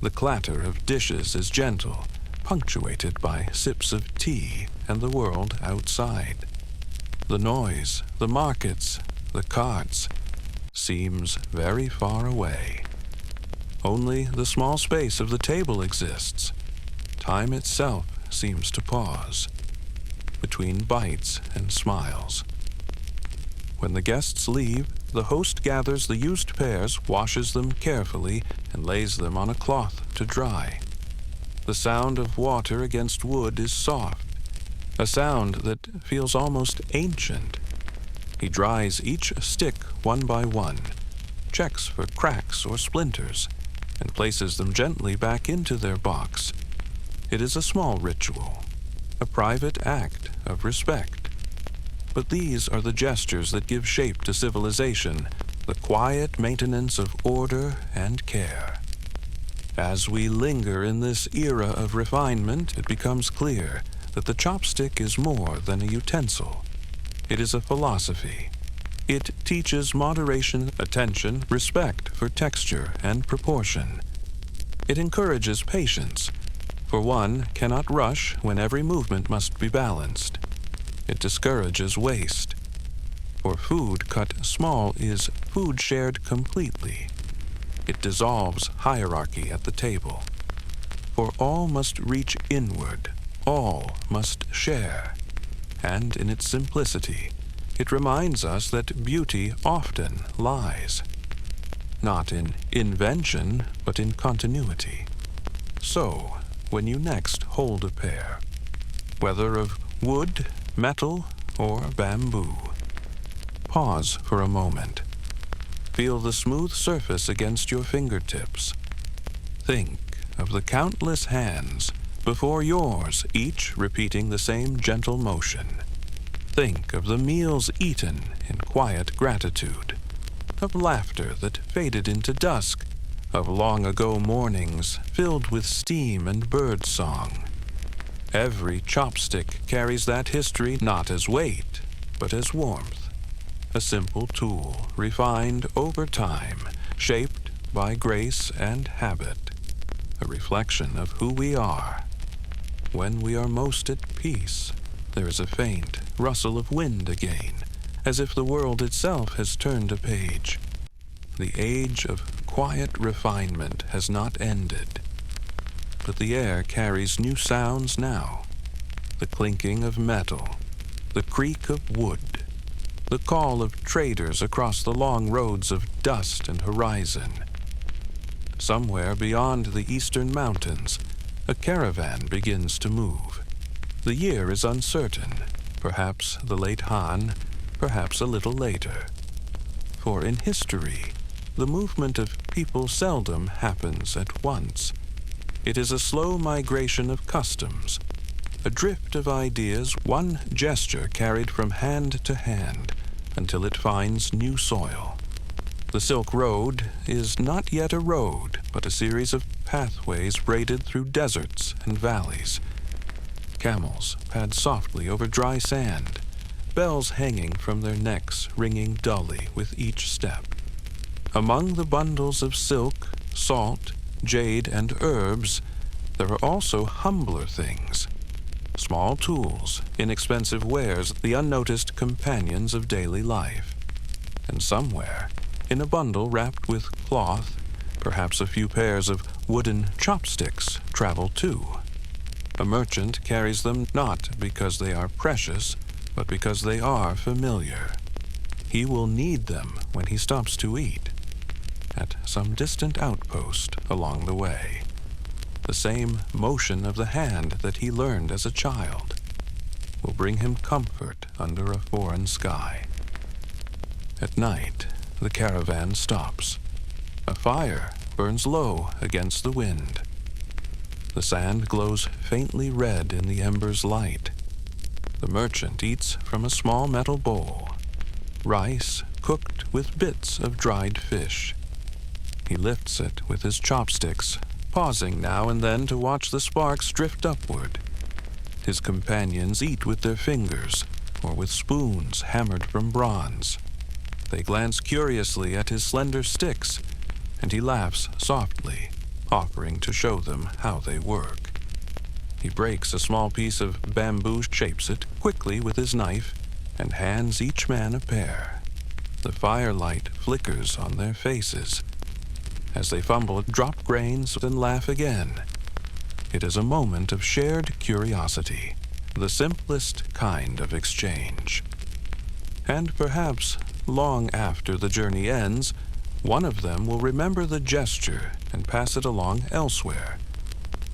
The clatter of dishes is gentle, punctuated by sips of tea and the world outside. The noise, the markets, the carts, seems very far away. Only the small space of the table exists. Time itself seems to pause, between bites and smiles. When the guests leave, the host gathers the used pears, washes them carefully, and lays them on a cloth to dry. The sound of water against wood is soft, a sound that feels almost ancient. He dries each stick one by one, checks for cracks or splinters, and places them gently back into their box. It is a small ritual, a private act of respect. But these are the gestures that give shape to civilization, the quiet maintenance of order and care. As we linger in this era of refinement, it becomes clear that the chopstick is more than a utensil. It is a philosophy. It teaches moderation, attention, respect for texture and proportion. It encourages patience, for one cannot rush when every movement must be balanced. It discourages waste, for food cut small is food shared completely. It dissolves hierarchy at the table, for all must reach inward, all must share. And in its simplicity, it reminds us that beauty often lies, not in invention, but in continuity. So, when you next hold a pear, whether of wood, metal, or bamboo, pause for a moment. Feel the smooth surface against your fingertips. Think of the countless hands before yours, each repeating the same gentle motion. Think of the meals eaten in quiet gratitude, of laughter that faded into dusk, of long-ago mornings filled with steam and bird song. Every chopstick carries that history not as weight, but as warmth. A simple tool, refined over time, shaped by grace and habit. A reflection of who we are. When we are most at peace, there is a faint rustle of wind again, as if the world itself has turned a page. The age of quiet refinement has not ended, but the air carries new sounds now. The clinking of metal, the creak of wood, the call of traders across the long roads of dust and horizon. Somewhere beyond the eastern mountains, a caravan begins to move. The year is uncertain, perhaps the late Han, perhaps a little later. For in history, the movement of people seldom happens at once. It is a slow migration of customs, a drift of ideas, one gesture carried from hand to hand until it finds new soil. The Silk Road is not yet a road, but a series of pathways braided through deserts and valleys. Camels pad softly over dry sand, bells hanging from their necks ringing dully with each step. Among the bundles of silk, salt, jade, and herbs, there are also humbler things. Small tools, inexpensive wares, the unnoticed companions of daily life. And somewhere, in a bundle wrapped with cloth, perhaps a few pairs of wooden chopsticks travel too. A merchant carries them not because they are precious, but because they are familiar. He will need them when he stops to eat, at some distant outpost along the way. The same motion of the hand that he learned as a child will bring him comfort under a foreign sky. At night, the caravan stops. A fire burns low against the wind. The sand glows faintly red in the ember's light. The merchant eats from a small metal bowl, rice cooked with bits of dried fish. He lifts it with his chopsticks, pausing now and then to watch the sparks drift upward. His companions eat with their fingers or with spoons hammered from bronze. They glance curiously at his slender sticks, and he laughs softly, offering to show them how they work. He breaks a small piece of bamboo, shapes it quickly with his knife, and hands each man a pair. The firelight flickers on their faces. As they fumble, drop grains, and laugh again. It is a moment of shared curiosity, the simplest kind of exchange. And perhaps, long after the journey ends, one of them will remember the gesture and pass it along elsewhere.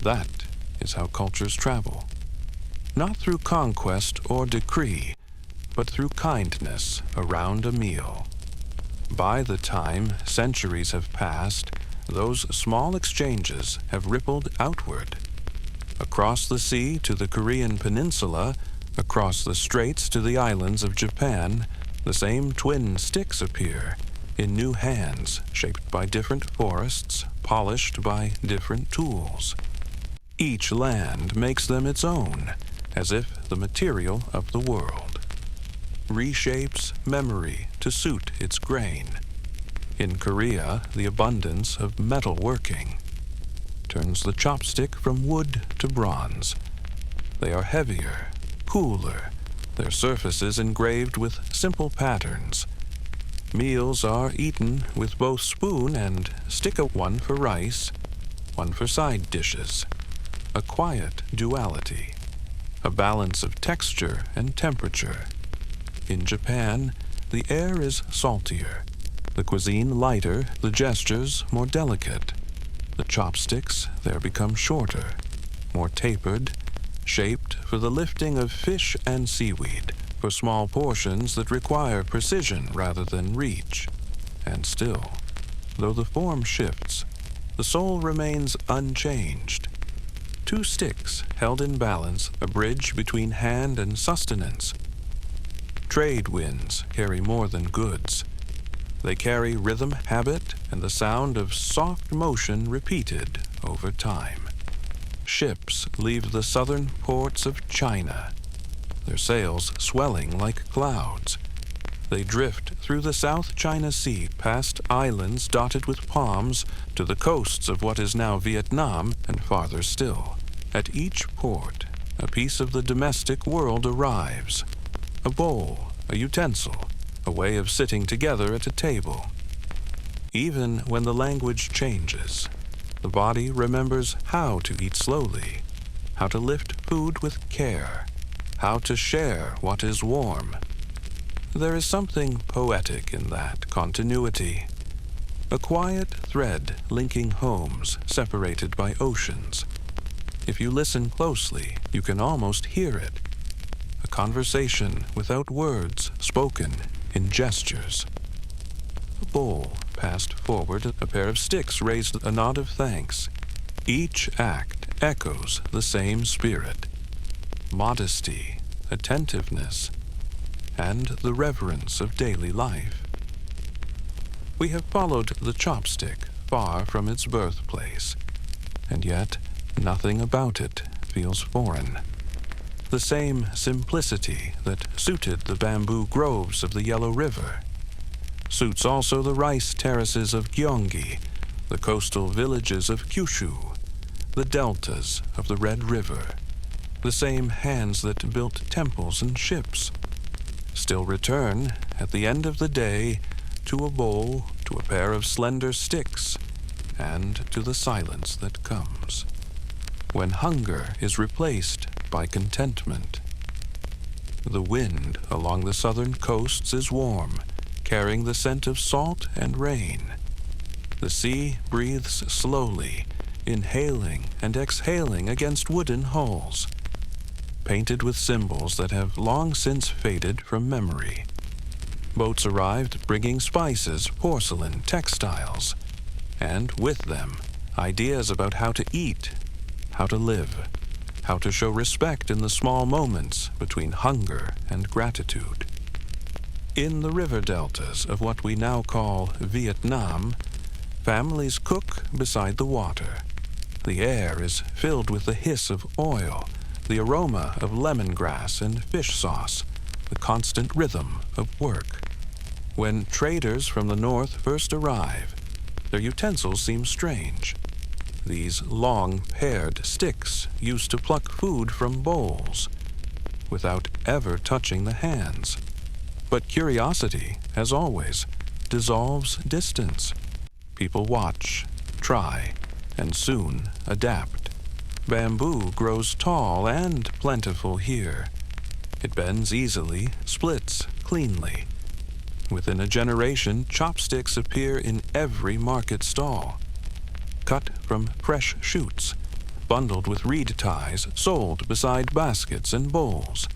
That is how cultures travel. Not through conquest or decree, but through kindness around a meal. By the time centuries have passed, those small exchanges have rippled outward. Across the sea to the Korean peninsula, across the straits to the islands of Japan, the same twin sticks appear, in new hands shaped by different forests, polished by different tools. Each land makes them its own, as if the material of the world. Reshapes memory to suit its grain. In Korea, the abundance of metalworking turns the chopstick from wood to bronze. They are heavier, cooler, their surfaces engraved with simple patterns. Meals are eaten with both spoon and stick, one for rice, one for side dishes. A quiet duality, a balance of texture and temperature. In Japan, the air is saltier, the cuisine lighter, the gestures more delicate. The chopsticks there become shorter, more tapered, shaped for the lifting of fish and seaweed, for small portions that require precision rather than reach. And still, though the form shifts, the soul remains unchanged. Two sticks held in balance, a bridge between hand and sustenance. Trade winds carry more than goods. They carry rhythm, habit, and the sound of soft motion repeated over time. Ships leave the southern ports of China, their sails swelling like clouds. They drift through the South China Sea, past islands dotted with palms, to the coasts of what is now Vietnam, and farther still. At each port, a piece of the domestic world arrives. A bowl, a utensil, a way of sitting together at a table. Even when the language changes, the body remembers how to eat slowly, how to lift food with care, how to share what is warm. There is something poetic in that continuity, a quiet thread linking homes separated by oceans. If you listen closely, you can almost hear it, a conversation without words spoken in gestures. A bowl passed forward, a pair of sticks raised a nod of thanks. Each act echoes the same spirit: modesty, attentiveness, and the reverence of daily life. We have followed the chopstick far from its birthplace, and yet nothing about it feels foreign. The same simplicity that suited the bamboo groves of the Yellow River suits also the rice terraces of Gyeonggi, the coastal villages of Kyushu, the deltas of the Red River. The same hands that built temples and ships still return, at the end of the day, to a bowl, to a pair of slender sticks, and to the silence that comes when hunger is replaced by contentment. The wind along the southern coasts is warm, carrying the scent of salt and rain. The sea breathes slowly, inhaling and exhaling against wooden hulls, painted with symbols that have long since faded from memory. Boats arrived bringing spices, porcelain, textiles, and with them, ideas about how to eat, how to live, how to show respect in the small moments between hunger and gratitude. In the river deltas of what we now call Vietnam, families cook beside the water. The air is filled with the hiss of oil, the aroma of lemongrass and fish sauce, the constant rhythm of work. When traders from the north first arrive, their utensils seem strange. these long, paired sticks used to pluck food from bowls, without ever touching the hands. But curiosity, as always, dissolves distance. People watch, try, and soon adapt. Bamboo grows tall and plentiful here. It bends easily, splits cleanly. Within a generation, chopsticks appear in every market stall. Cut from fresh shoots, bundled with reed ties, sold beside baskets and bowls.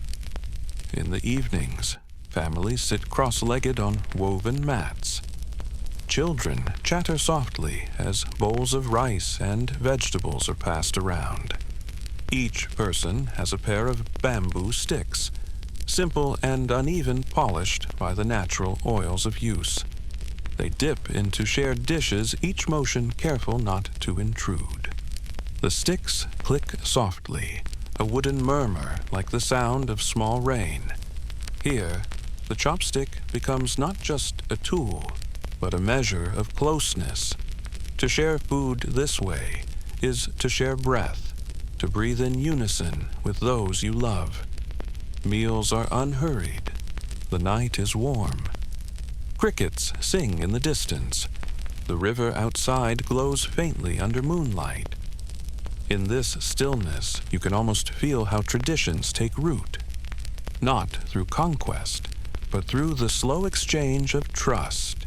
In the evenings, families sit cross-legged on woven mats. Children chatter softly as bowls of rice and vegetables are passed around. Each person has a pair of bamboo sticks, simple and uneven, polished by the natural oils of use. They dip into shared dishes, each motion careful not to intrude. The sticks click softly, a wooden murmur like the sound of small rain. Here, the chopstick becomes not just a tool, but a measure of closeness. To share food this way is to share breath, to breathe in unison with those you love. Meals are unhurried. The night is warm. Crickets sing in the distance. The river outside glows faintly under moonlight. In this stillness, you can almost feel how traditions take root, not through conquest, but through the slow exchange of trust.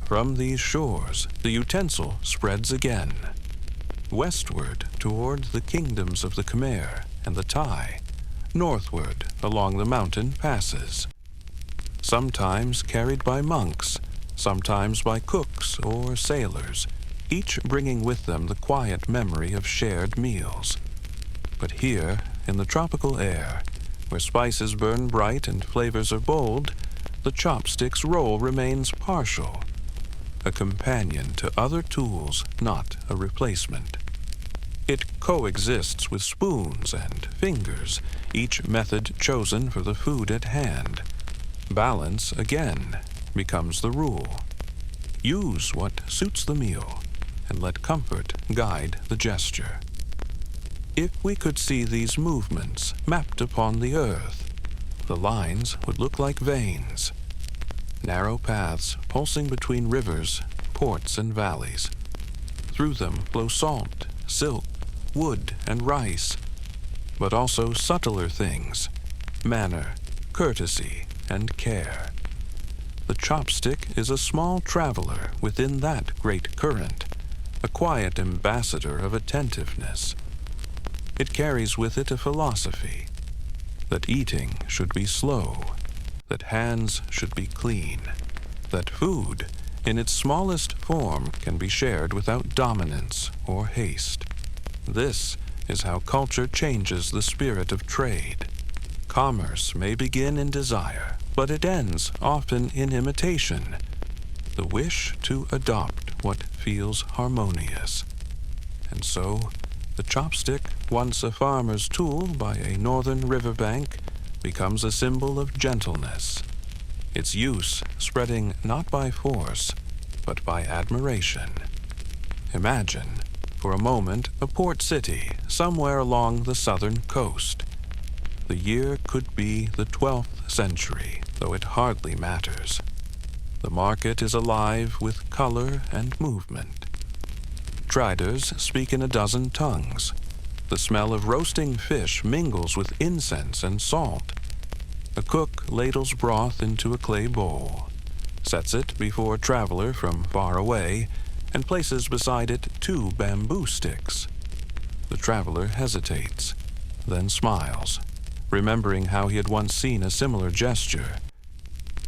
From these shores, the utensil spreads again, westward toward the kingdoms of the Khmer and the Thai, northward along the mountain passes. Sometimes carried by monks, sometimes by cooks or sailors, each bringing with them the quiet memory of shared meals. But here, in the tropical air, where spices burn bright and flavors are bold, the chopstick's role remains partial, a companion to other tools, not a replacement. It coexists with spoons and fingers, each method chosen for the food at hand. Balance, again, becomes the rule. Use what suits the meal, and let comfort guide the gesture. If we could see these movements mapped upon the earth, the lines would look like veins, narrow paths pulsing between rivers, ports, and valleys. Through them flow salt, silk, wood, and rice, but also subtler things, manner, courtesy, and care. The chopstick is a small traveler within that great current, a quiet ambassador of attentiveness. It carries with it a philosophy, that eating should be slow, that hands should be clean, that food, in its smallest form, can be shared without dominance or haste. This is how culture changes the spirit of trade. Commerce may begin in desire, but it ends often in imitation, the wish to adopt what feels harmonious. And so, the chopstick, once a farmer's tool by a northern riverbank, becomes a symbol of gentleness, its use spreading not by force, but by admiration. Imagine, for a moment, a port city somewhere along the southern coast. The year could be the 12th century, though it hardly matters. The market is alive with color and movement. Traders speak in a dozen tongues. The smell of roasting fish mingles with incense and salt. A cook ladles broth into a clay bowl, sets it before a traveler from far away, and places beside it 2 bamboo sticks. The traveler hesitates, then smiles, remembering how he had once seen a similar gesture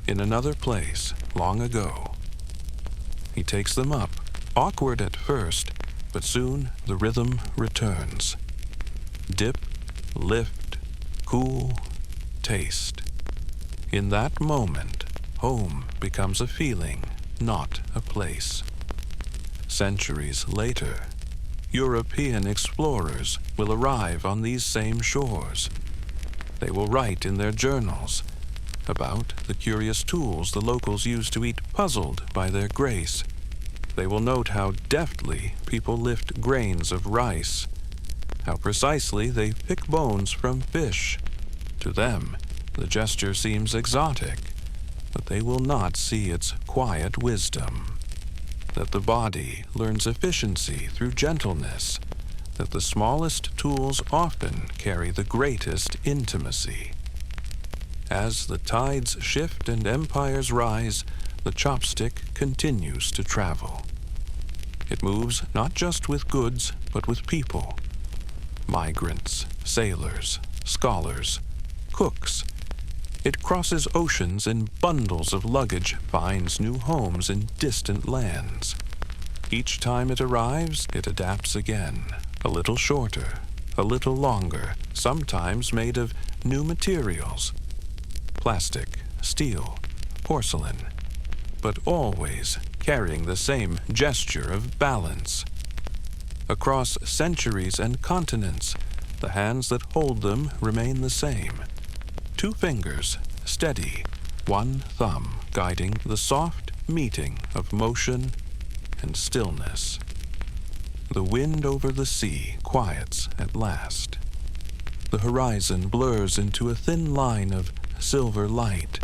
in another place long ago. He takes them up, awkward at first, but soon the rhythm returns. Dip, lift, cool, taste. In that moment, home becomes a feeling, not a place. Centuries later, European explorers will arrive on these same shores. They will write in their journals about the curious tools the locals used to eat, puzzled by their grace. They will note how deftly people lift grains of rice, how precisely they pick bones from fish. To them, the gesture seems exotic, but they will not see its quiet wisdom. That the body learns efficiency through gentleness, that the smallest tools often carry the greatest intimacy. As the tides shift and empires rise, the chopstick continues to travel. It moves not just with goods, but with people. Migrants, sailors, scholars, cooks. It crosses oceans in bundles of luggage, finds new homes in distant lands. Each time it arrives, it adapts again, a little shorter, a little longer, sometimes made of new materials. Plastic, steel, porcelain, but always carrying the same gesture of balance. Across centuries and continents, the hands that hold them remain the same. 2 fingers, steady, 1 thumb guiding the soft meeting of motion and stillness. The wind over the sea quiets at last. The horizon blurs into a thin line of silver light.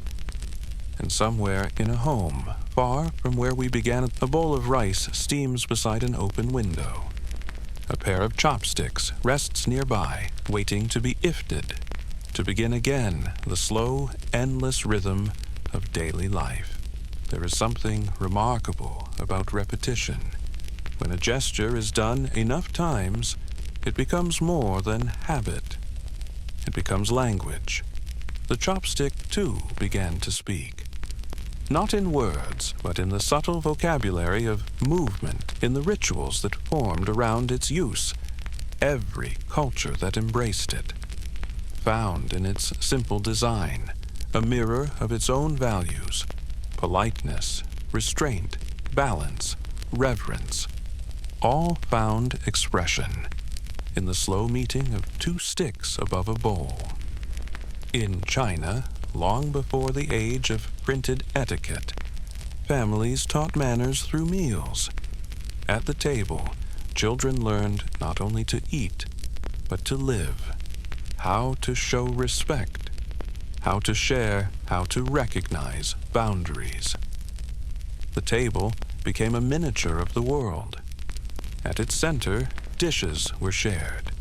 And somewhere in a home, far from where we began, a bowl of rice steams beside an open window. A pair of chopsticks rests nearby, waiting to be ifted, to begin again the slow, endless rhythm of daily life. There is something remarkable about repetition. When a gesture is done enough times, it becomes more than habit. It becomes language. The chopstick, too, began to speak. Not in words, but in the subtle vocabulary of movement, in the rituals that formed around its use, every culture that embraced it. Found in its simple design, a mirror of its own values, politeness, restraint, balance, reverence, all found expression in the slow meeting of 2 sticks above a bowl. In China, long before the age of printed etiquette, families taught manners through meals. At the table, children learned not only to eat, but to live, how to show respect, how to share, how to recognize boundaries. The table became a miniature of the world. At its center, dishes were shared.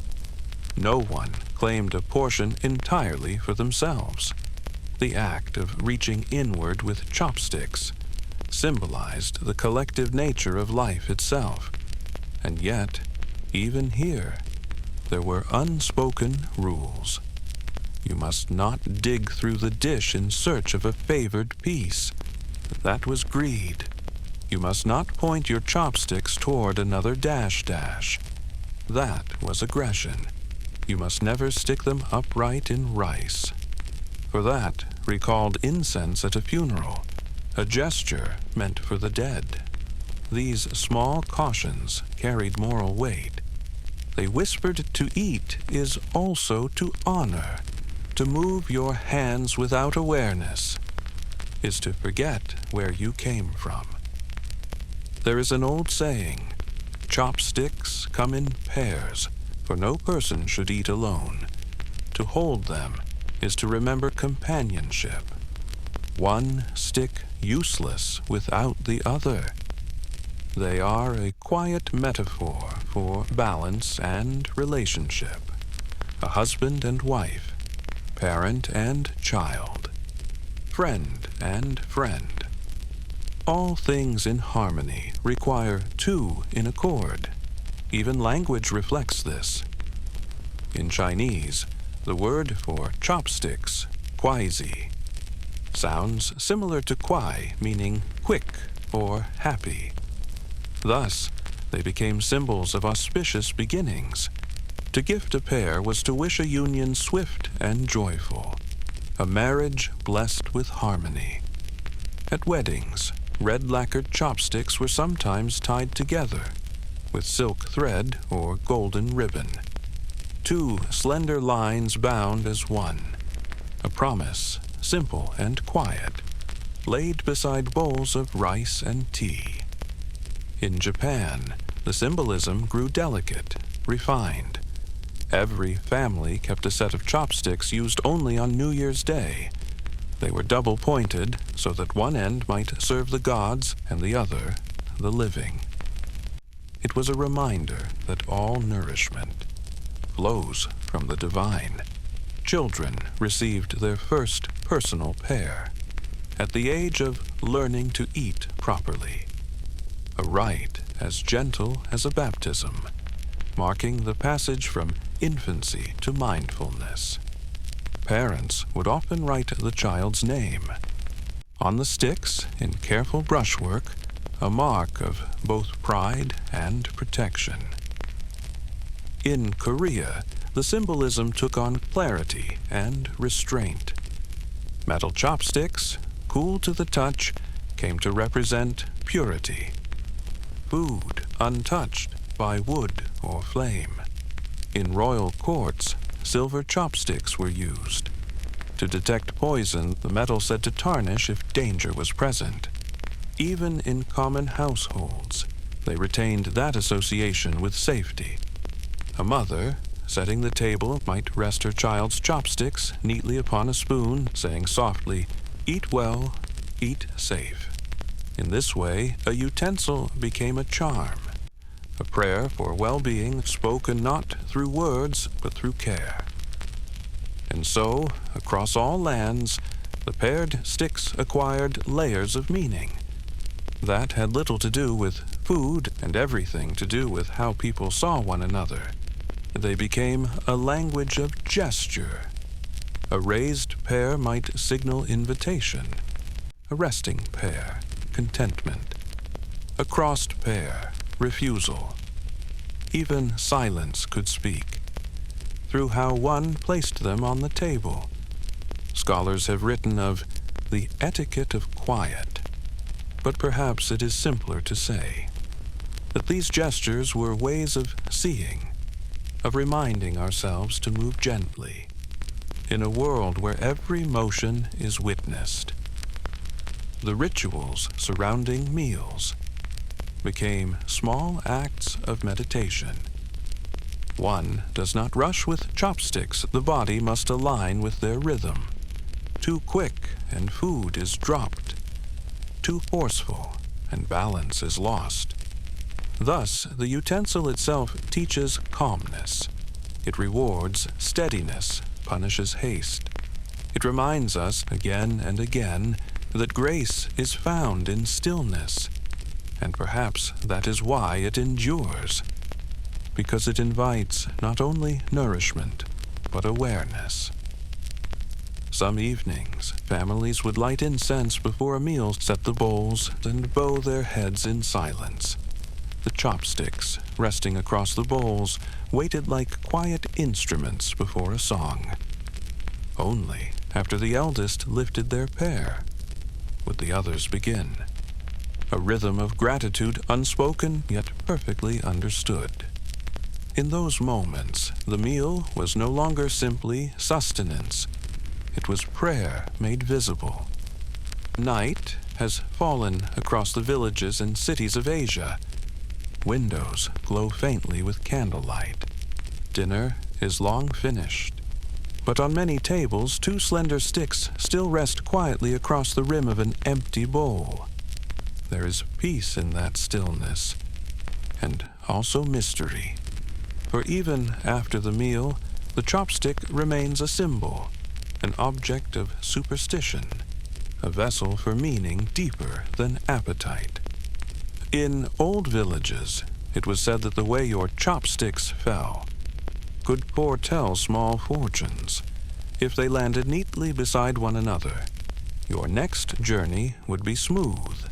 No one claimed a portion entirely for themselves. The act of reaching inward with chopsticks symbolized the collective nature of life itself. And yet, even here, there were unspoken rules. You must not dig through the dish in search of a favored piece. That was greed. You must not point your chopsticks toward another dash. That was aggression. You must never stick them upright in rice. For that recalled incense at a funeral, a gesture meant for the dead. These small cautions carried moral weight. They whispered to eat is also to honor. To move your hands without awareness is to forget where you came from. There is an old saying, chopsticks come in pairs, for no person should eat alone. To hold them is to remember companionship. One stick useless without the other. They are a quiet metaphor for balance and relationship. A husband and wife, parent and child, friend and friend. All things in harmony require 2 in accord. Even language reflects this. In Chinese, the word for chopsticks, kuaizi, sounds similar to kuai, meaning quick or happy. Thus, they became symbols of auspicious beginnings. To gift a pair was to wish a union swift and joyful, a marriage blessed with harmony. At weddings, red lacquered chopsticks were sometimes tied together with silk thread or golden ribbon. 2 slender lines bound as one. A promise, simple and quiet, laid beside bowls of rice and tea. In Japan, the symbolism grew delicate, refined. Every family kept a set of chopsticks used only on New Year's Day. They were double-pointed so that one end might serve the gods and the other the living. It was a reminder that all nourishment flows from the divine. Children received their first personal pair at the age of learning to eat properly, a rite as gentle as a baptism, marking the passage from infancy to mindfulness. Parents would often write the child's name on the sticks in careful brushwork, a mark of both pride and protection. In Korea, the symbolism took on clarity and restraint. Metal chopsticks, cool to the touch, came to represent purity. Food untouched by wood or flame. In royal courts, silver chopsticks were used. To detect poison, the metal said to tarnish if danger was present. Even in common households, they retained that association with safety. A mother, setting the table, might rest her child's chopsticks neatly upon a spoon, saying softly, "Eat well, eat safe." In this way, a utensil became a charm, a prayer for well-being spoken not through words but through care. And so, across all lands, the paired sticks acquired layers of meaning. That had little to do with food and everything to do with how people saw one another. They became a language of gesture. A raised pair might signal invitation, a resting pair, contentment, a crossed pair, refusal. Even silence could speak, through how one placed them on the table. Scholars have written of the etiquette of quiet, but perhaps it is simpler to say that these gestures were ways of seeing, of reminding ourselves to move gently, in a world where every motion is witnessed. The rituals surrounding meals became small acts of meditation. One does not rush with chopsticks. The body must align with their rhythm. Too quick and food is dropped. Too forceful and balance is lost. Thus, the utensil itself teaches calmness. It rewards steadiness, punishes haste. It reminds us again and again that grace is found in stillness, and perhaps that is why it endures, because it invites not only nourishment, but awareness. Some evenings, families would light incense before a meal, set the bowls, and bow their heads in silence. The chopsticks, resting across the bowls, waited like quiet instruments before a song. Only after the eldest lifted their pair would the others begin. A rhythm of gratitude, unspoken yet perfectly understood. In those moments, the meal was no longer simply sustenance. It was prayer made visible. Night has fallen across the villages and cities of Asia. Windows glow faintly with candlelight. Dinner is long finished. But on many tables, two slender sticks still rest quietly across the rim of an empty bowl. There is peace in that stillness, and also mystery. For even after the meal, the chopstick remains a symbol, an object of superstition, a vessel for meaning deeper than appetite. In old villages, it was said that the way your chopsticks fell could foretell small fortunes. If they landed neatly beside one another, your next journey would be smooth.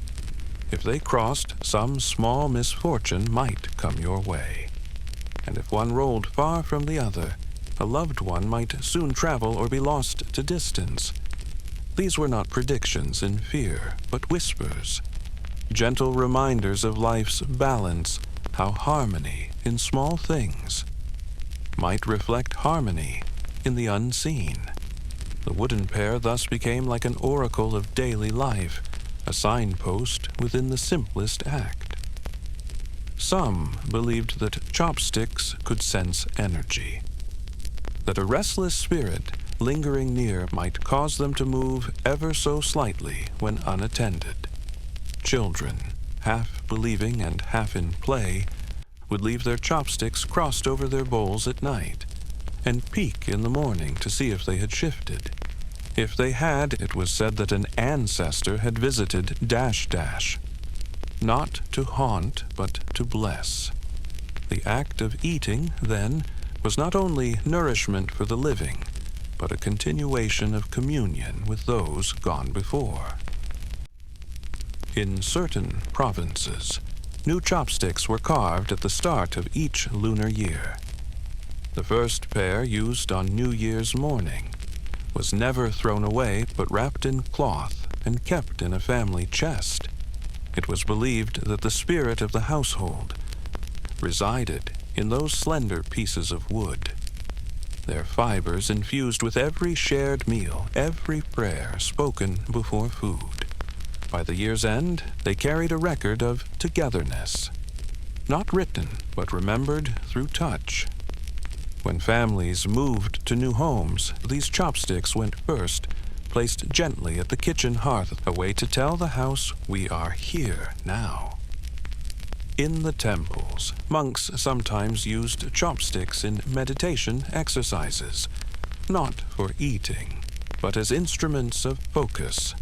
If they crossed, some small misfortune might come your way. And if one rolled far from the other, a loved one might soon travel or be lost to distance. These were not predictions in fear, but whispers, gentle reminders of life's balance, how harmony in small things might reflect harmony in the unseen. The wooden pair thus became like an oracle of daily life, a signpost within the simplest act. Some believed that chopsticks could sense energy, that a restless spirit lingering near might cause them to move ever so slightly when unattended. Children, half believing and half in play, would leave their chopsticks crossed over their bowls at night and peek in the morning to see if they had shifted. If they had, it was said that an ancestor had visited ... Not to haunt, but to bless. The act of eating, then, was not only nourishment for the living, but a continuation of communion with those gone before. In certain provinces, new chopsticks were carved at the start of each lunar year. The first pair, used on New Year's morning, was never thrown away but wrapped in cloth and kept in a family chest. It was believed that the spirit of the household resided in those slender pieces of wood, their fibers infused with every shared meal, every prayer spoken before food. By the year's end, they carried a record of togetherness, not written, but remembered through touch. When families moved to new homes, these chopsticks went first, placed gently at the kitchen hearth, a way to tell the house, "We are here now." In the temples, monks sometimes used chopsticks in meditation exercises, not for eating, but as instruments of focus.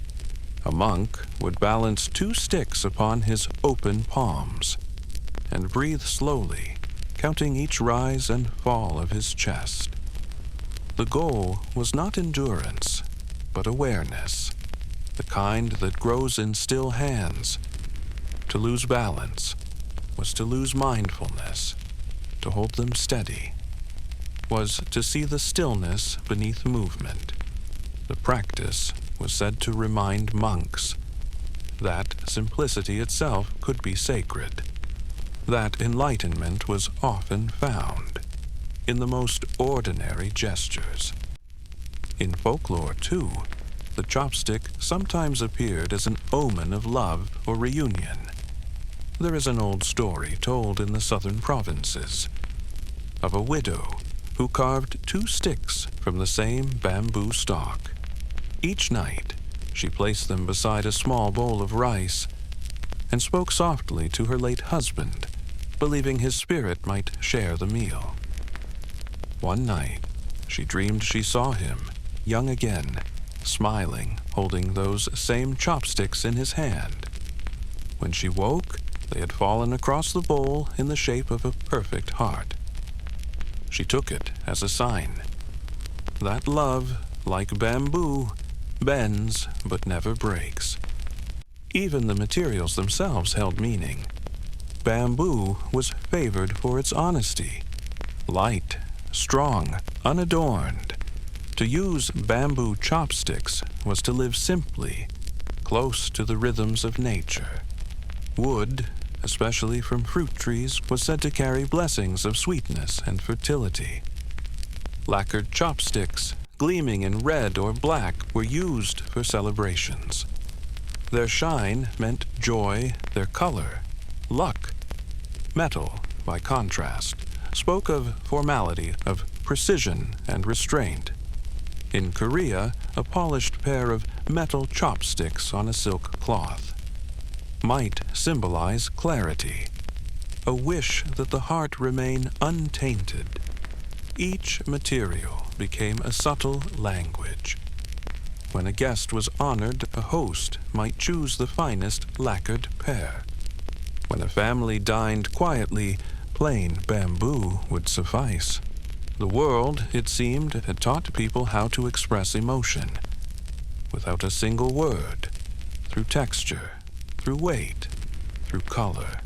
A monk would balance 2 sticks upon his open palms and breathe slowly, counting each rise and fall of his chest. The goal was not endurance, but awareness, the kind that grows in still hands. To lose balance was to lose mindfulness. To hold them steady was to see the stillness beneath movement. The practice was said to remind monks that simplicity itself could be sacred, that enlightenment was often found in the most ordinary gestures. In folklore, too, the chopstick sometimes appeared as an omen of love or reunion. There is an old story told in the southern provinces of a widow who carved 2 sticks from the same bamboo stalk. Each night, she placed them beside a small bowl of rice and spoke softly to her late husband, believing his spirit might share the meal. One night, she dreamed she saw him, young again, smiling, holding those same chopsticks in his hand. When she woke, they had fallen across the bowl in the shape of a perfect heart. She took it as a sign that love, like bamboo, bends but never breaks. Even the materials themselves held meaning. Bamboo was favored for its honesty, light, strong, unadorned. To use bamboo chopsticks was to live simply, close to the rhythms of nature. Wood, especially from fruit trees, was said to carry blessings of sweetness and fertility. Lacquered chopsticks, gleaming in red or black, were used for celebrations. Their shine meant joy, their color, luck. Metal, by contrast, spoke of formality, of precision and restraint. In Korea, a polished pair of metal chopsticks on a silk cloth might symbolize clarity, a wish that the heart remain untainted. Each material became a subtle language. When a guest was honored, a host might choose the finest lacquered pair. When a family dined quietly, plain bamboo would suffice. The world, it seemed, had taught people how to express emotion, without a single word, through texture, through weight, through color.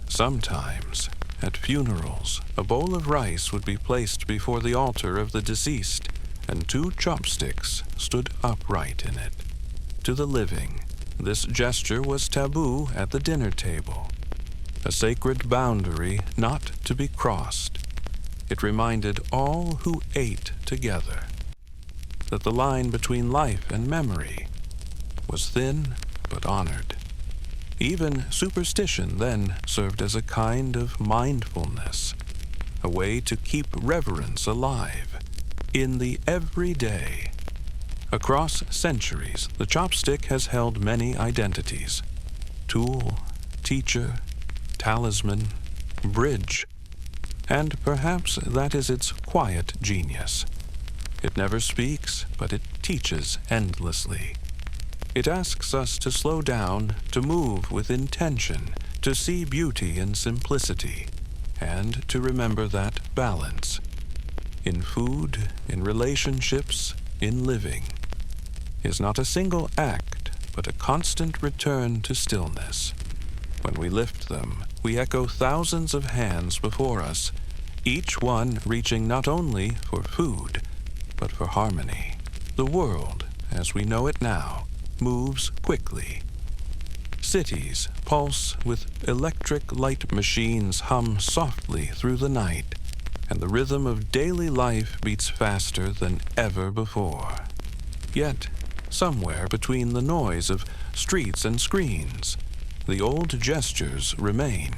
Sometimes, at funerals, a bowl of rice would be placed before the altar of the deceased, and 2 chopsticks stood upright in it. To the living, this gesture was taboo at the dinner table, a sacred boundary not to be crossed. It reminded all who ate together that the line between life and memory was thin but honored. Even superstition then served as a kind of mindfulness, a way to keep reverence alive in the everyday. Across centuries, the chopstick has held many identities: tool, teacher, talisman, bridge, and perhaps that is its quiet genius. It never speaks, but it teaches endlessly. It asks us to slow down, to move with intention, to see beauty in simplicity, and to remember that balance in food, in relationships, in living is not a single act, but a constant return to stillness. When we lift them, we echo thousands of hands before us, each one reaching not only for food, but for harmony. The world, as we know it now, moves quickly. Cities pulse with electric light machines, hum softly through the night, and the rhythm of daily life beats faster than ever before. Yet, somewhere between the noise of streets and screens, the old gestures remain.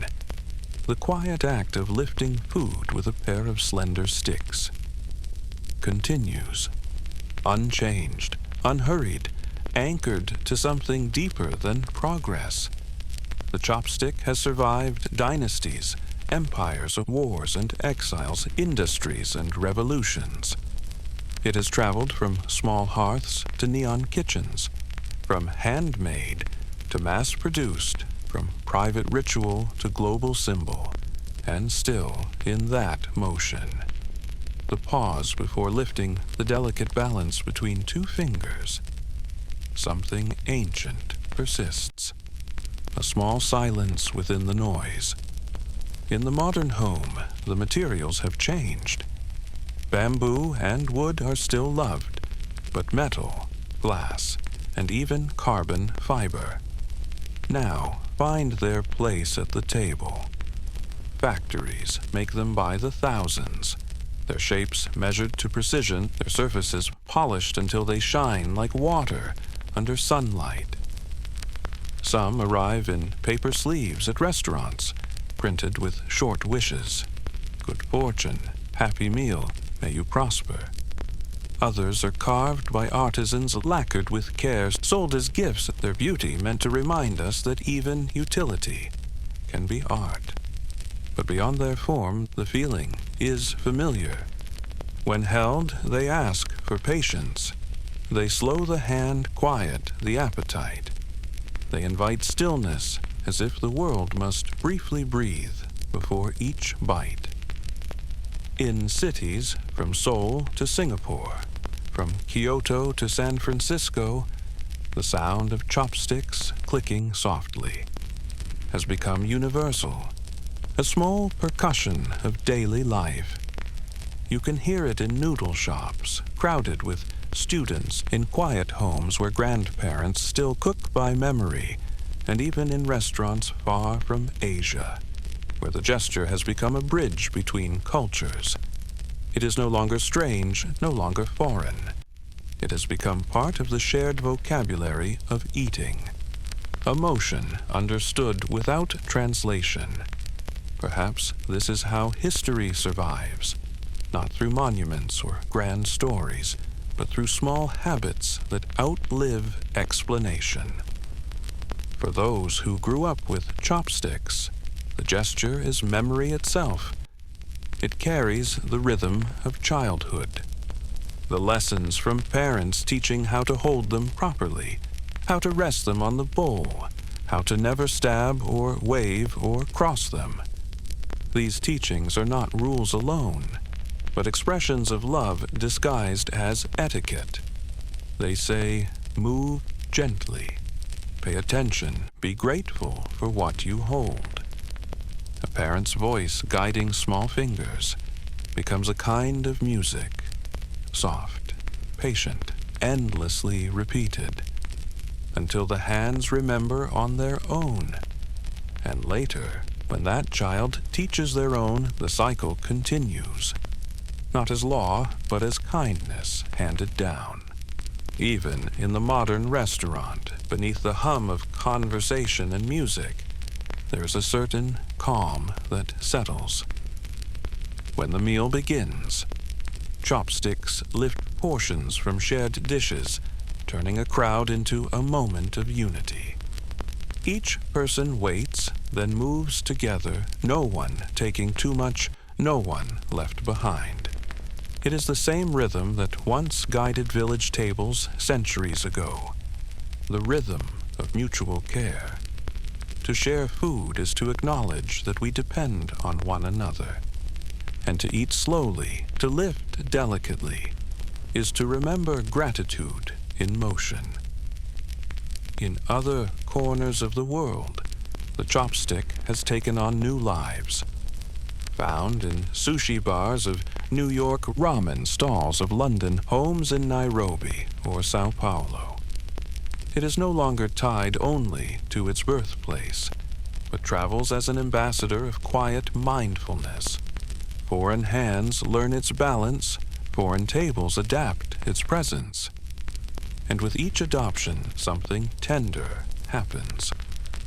The quiet act of lifting food with a pair of slender sticks continues, unchanged, unhurried, anchored to something deeper than progress. The chopstick has survived dynasties, empires of wars and exiles, industries and revolutions. It has traveled from small hearths to neon kitchens, from handmade to mass-produced, from private ritual to global symbol, and still in that motion. The pause before lifting the delicate balance between two fingers. Something ancient persists, a small silence within the noise. In the modern home, the materials have changed. Bamboo and wood are still loved, but metal, glass, and even carbon fiber now find their place at the table. Factories make them by the thousands, their shapes measured to precision, their surfaces polished until they shine like water under sunlight. Some arrive in paper sleeves at restaurants, printed with short wishes. Good fortune, happy meal, may you prosper. Others are carved by artisans lacquered with care, sold as gifts, their beauty meant to remind us that even utility can be art. But beyond their form, the feeling is familiar. When held, they ask for patience. They slow the hand, quiet the appetite. They invite stillness, as if the world must briefly breathe before each bite. In cities, from Seoul to Singapore, from Kyoto to San Francisco, the sound of chopsticks clicking softly has become universal, a small percussion of daily life. You can hear it in noodle shops, crowded with students, in quiet homes where grandparents still cook by memory, and even in restaurants far from Asia, where the gesture has become a bridge between cultures. It is no longer strange, no longer foreign. It has become part of the shared vocabulary of eating, a motion understood without translation. Perhaps this is how history survives, not through monuments or grand stories, but through small habits that outlive explanation. For those who grew up with chopsticks, the gesture is memory itself. It carries the rhythm of childhood, the lessons from parents teaching how to hold them properly, how to rest them on the bowl, how to never stab or wave or cross them. These teachings are not rules alone, but expressions of love disguised as etiquette. They say, move gently, pay attention, be grateful for what you hold. A parent's voice guiding small fingers becomes a kind of music, soft, patient, endlessly repeated, until the hands remember on their own. And later, when that child teaches their own, the cycle continues, not as law, but as kindness handed down. Even in the modern restaurant, beneath the hum of conversation and music, there is a certain calm that settles. When the meal begins, chopsticks lift portions from shared dishes, turning a crowd into a moment of unity. Each person waits, then moves together, no one taking too much, no one left behind. It is the same rhythm that once guided village tables centuries ago, the rhythm of mutual care. To share food is to acknowledge that we depend on one another, and to eat slowly, to lift delicately, is to remember gratitude in motion. In other corners of the world, the chopstick has taken on new lives. Found in sushi bars of New York, ramen stalls of London, homes in Nairobi or Sao Paulo. It is no longer tied only to its birthplace, but travels as an ambassador of quiet mindfulness. Foreign hands learn its balance, foreign tables adapt its presence. And with each adoption, something tender happens.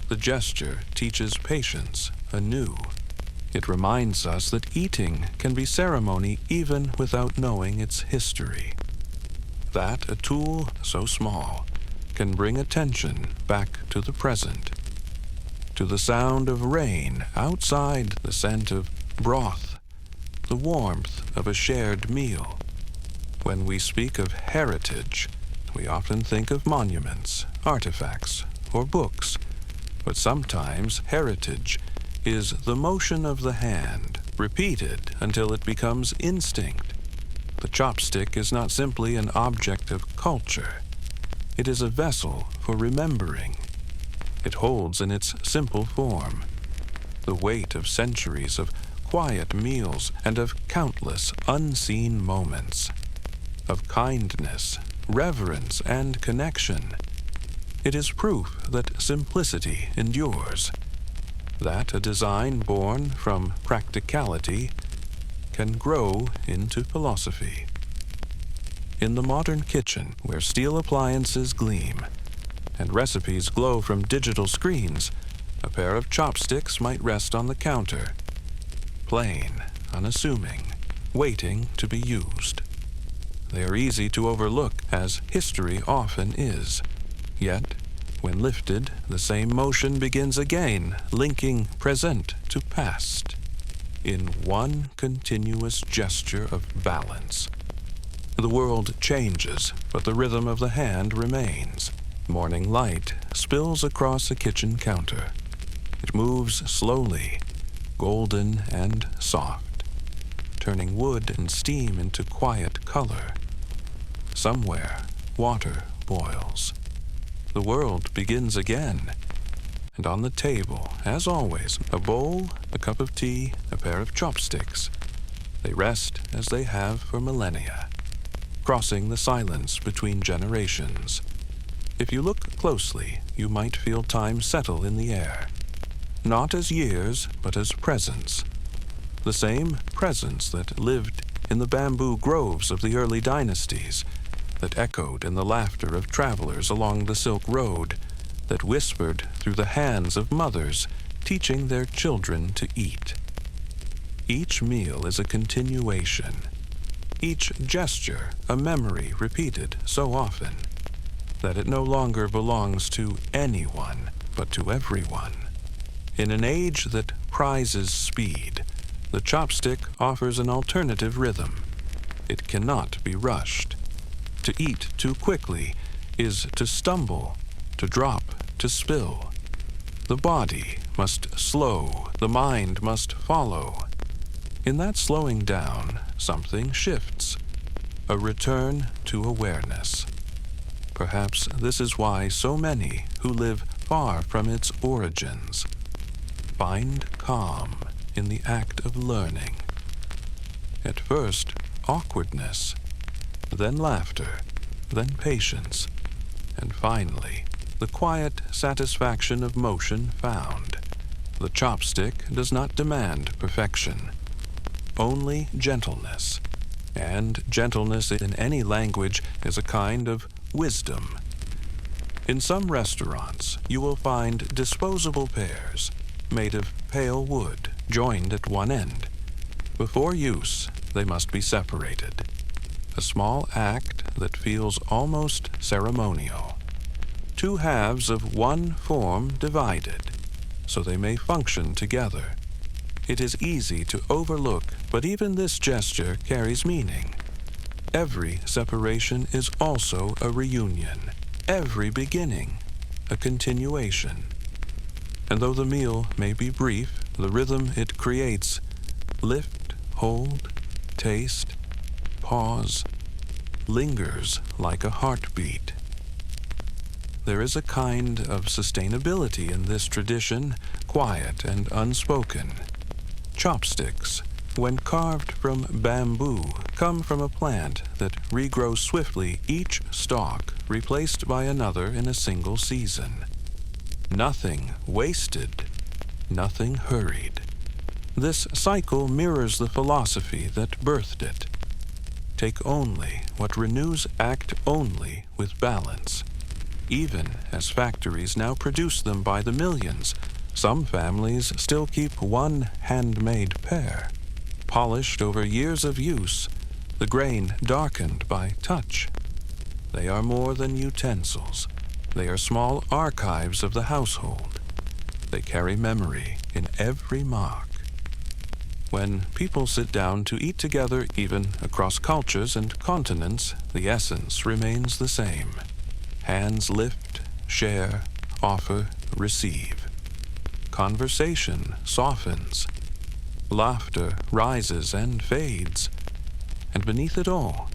The gesture teaches patience anew. It reminds us that eating can be ceremony even without knowing its history. That a tool so small can bring attention back to the present, to the sound of rain outside, the scent of broth, the warmth of a shared meal. When we speak of heritage, we often think of monuments, artifacts, or books, but sometimes heritage is the motion of the hand, repeated until it becomes instinct. The chopstick is not simply an object of culture. It is a vessel for remembering. It holds in its simple form the weight of centuries of quiet meals and of countless unseen moments, of kindness, reverence, and connection. It is proof that simplicity endures, that a design born from practicality can grow into philosophy. In the modern kitchen, where steel appliances gleam and recipes glow from digital screens, a pair of chopsticks might rest on the counter, plain, unassuming, waiting to be used. They are easy to overlook, as history often is. Yet, when lifted, the same motion begins again, linking present to past, in one continuous gesture of balance. The world changes, but the rhythm of the hand remains. Morning light spills across a kitchen counter. It moves slowly, golden and soft, turning wood and steam into quiet color. Somewhere, water boils. The world begins again, and on the table, as always, a bowl, a cup of tea, a pair of chopsticks. They rest as they have for millennia, crossing the silence between generations. If you look closely, you might feel time settle in the air, not as years, but as presence. The same presence that lived in the bamboo groves of the early dynasties, that echoed in the laughter of travelers along the Silk Road, that whispered through the hands of mothers teaching their children to eat. Each meal is a continuation, each gesture a memory repeated so often that it no longer belongs to anyone, but to everyone. In an age that prizes speed, the chopstick offers an alternative rhythm. It cannot be rushed. To eat too quickly is to stumble, to drop, to spill. The body must slow, the mind must follow. In that slowing down, something shifts, a return to awareness. Perhaps this is why so many who live far from its origins find calm in the act of learning. At first, awkwardness, then laughter, then patience, and finally, the quiet satisfaction of motion found. The chopstick does not demand perfection, only gentleness. And gentleness in any language is a kind of wisdom. In some restaurants, you will find disposable pears made of pale wood, joined at one end. Before use, they must be separated. A small act that feels almost ceremonial. Two halves of one form divided, so they may function together. It is easy to overlook, but even this gesture carries meaning. Every separation is also a reunion. Every beginning, a continuation. And though the meal may be brief, the rhythm it creates, lift, hold, taste, pause, lingers like a heartbeat. There is a kind of sustainability in this tradition, quiet and unspoken. Chopsticks, when carved from bamboo, come from a plant that regrows swiftly, each stalk replaced by another in a single season. Nothing wasted, nothing hurried. This cycle mirrors the philosophy that birthed it. Take only what renews, act only with balance. Even as factories now produce them by the millions, some families still keep one handmade pear, polished over years of use, the grain darkened by touch. They are more than utensils. They are small archives of the household. They carry memory in every mark. When people sit down to eat together, even across cultures and continents, the essence remains the same. Hands lift, share, offer, receive. Conversation softens. Laughter rises and fades. And beneath it all,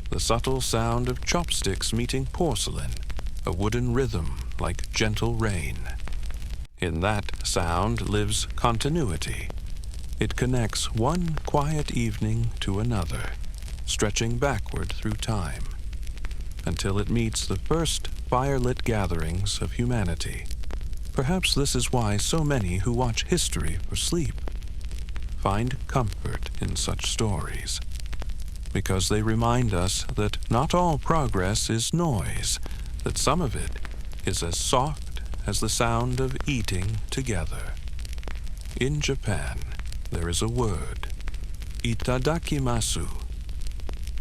the subtle sound of chopsticks meeting porcelain, a wooden rhythm like gentle rain. In that sound lives continuity. It connects one quiet evening to another, stretching backward through time, until it meets the first firelit gatherings of humanity. Perhaps this is why so many who watch history for sleep find comfort in such stories, because they remind us that not all progress is noise, that some of it is as soft as the sound of eating together. In Japan, there is a word, itadakimasu.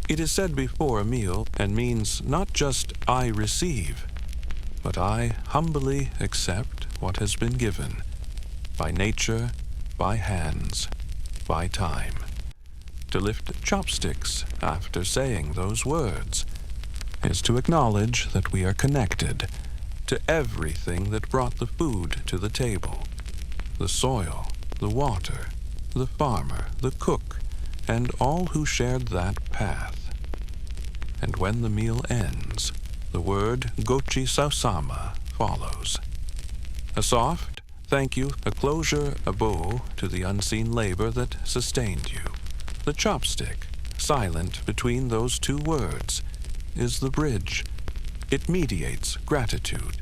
It is said before a meal and means not just I receive, but I humbly accept what has been given, by nature, by hands, by time. To lift chopsticks after saying those words is to acknowledge that we are connected to everything that brought the food to the table, the soil, the water, the farmer, the cook, and all who shared that path. And when the meal ends, the word gochi sausama follows. A soft thank you, a closure, a bow to the unseen labor that sustained you. The chopstick, silent between those two words, is the bridge. It mediates gratitude,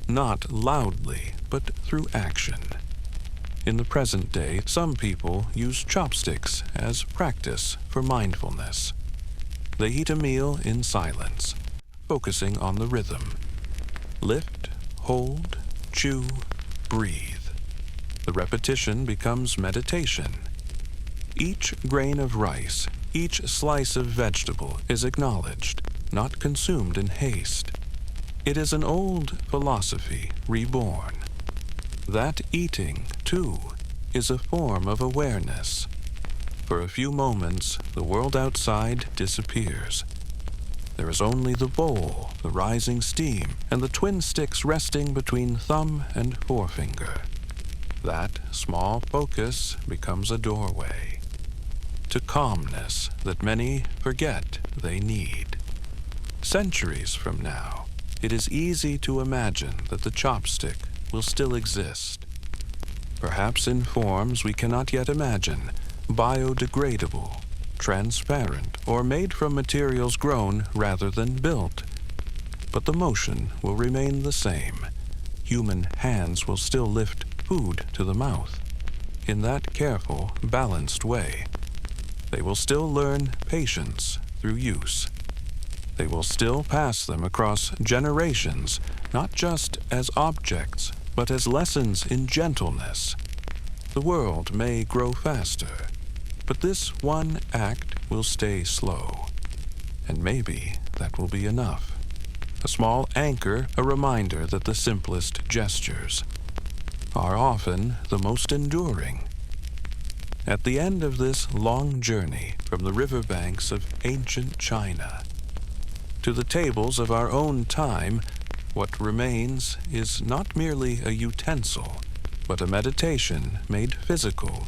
not loudly, but through action. In the present day, some people use chopsticks as practice for mindfulness. They eat a meal in silence, focusing on the rhythm. Lift, hold, chew, breathe. The repetition becomes meditation. Each grain of rice, each slice of vegetable is acknowledged, not consumed in haste. It is an old philosophy reborn. That eating, too, is a form of awareness. For a few moments, the world outside disappears. There is only the bowl, the rising steam, and the twin sticks resting between thumb and forefinger. That small focus becomes a doorway to calmness that many forget they need. Centuries from now, it is easy to imagine that the chopstick will still exist. Perhaps in forms we cannot yet imagine, biodegradable, transparent, or made from materials grown rather than built. But the motion will remain the same. Human hands will still lift food to the mouth in that careful, balanced way. They will still learn patience through use. They will still pass them across generations, not just as objects, but as lessons in gentleness. The world may grow faster, but this one act will stay slow. And maybe that will be enough. A small anchor, a reminder that the simplest gestures are often the most enduring. At the end of this long journey from the riverbanks of ancient China to the tables of our own time, what remains is not merely a utensil, but a meditation made physical.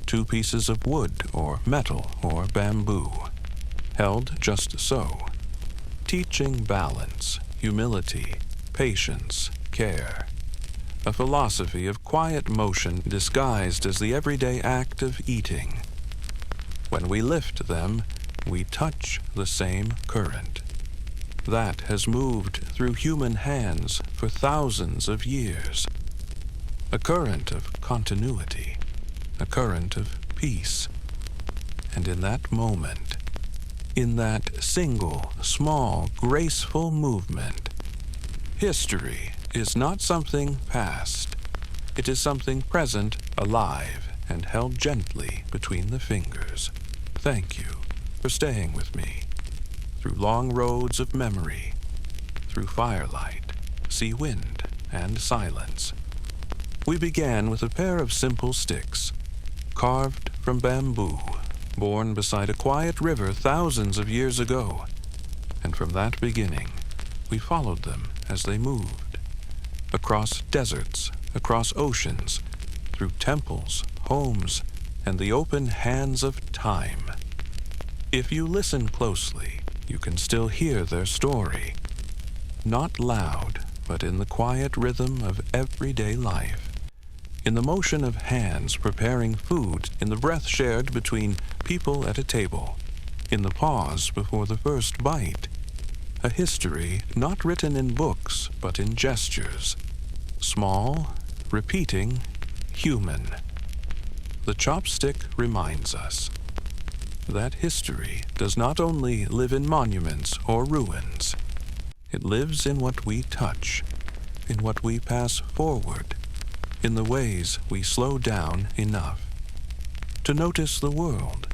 2 pieces of wood or metal or bamboo, held just so, teaching balance, humility, patience, care. A philosophy of quiet motion disguised as the everyday act of eating. When we lift them, we touch the same current. That has moved through human hands for thousands of years. A current of continuity, a current of peace. And in that moment, in that single, small, graceful movement, history is not something past. It is something present, alive, and held gently between the fingers. Thank you for staying with me through long roads of memory, through firelight, sea wind, and silence. We began with a pair of simple sticks, carved from bamboo, born beside a quiet river thousands of years ago. And from that beginning, we followed them as they moved, across deserts, across oceans, through temples, homes, and the open hands of time. If you listen closely, you can still hear their story, not loud, but in the quiet rhythm of everyday life, in the motion of hands preparing food, in the breath shared between people at a table, in the pause before the first bite. A history not written in books, but in gestures. Small, repeating, human. The chopstick reminds us that history does not only live in monuments or ruins. It lives in what we touch, in what we pass forward, in the ways we slow down enough to notice the world.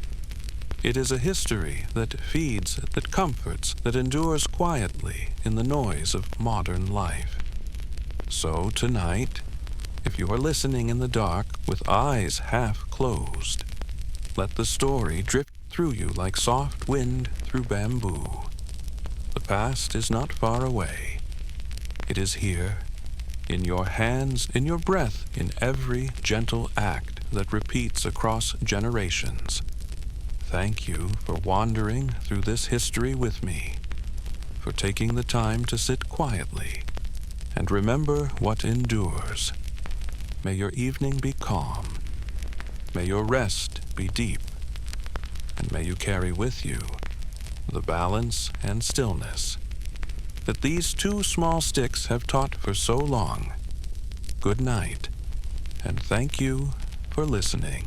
It is a history that feeds, that comforts, that endures quietly in the noise of modern life. So tonight, if you are listening in the dark with eyes half closed, let the story drift through you like soft wind through bamboo. The past is not far away. It is here, in your hands, in your breath, in every gentle act that repeats across generations. Thank you for wandering through this history with me, for taking the time to sit quietly and remember what endures. May your evening be calm. May your rest be deep. And may you carry with you the balance and stillness that these 2 small sticks have taught for so long. Good night, and thank you for listening.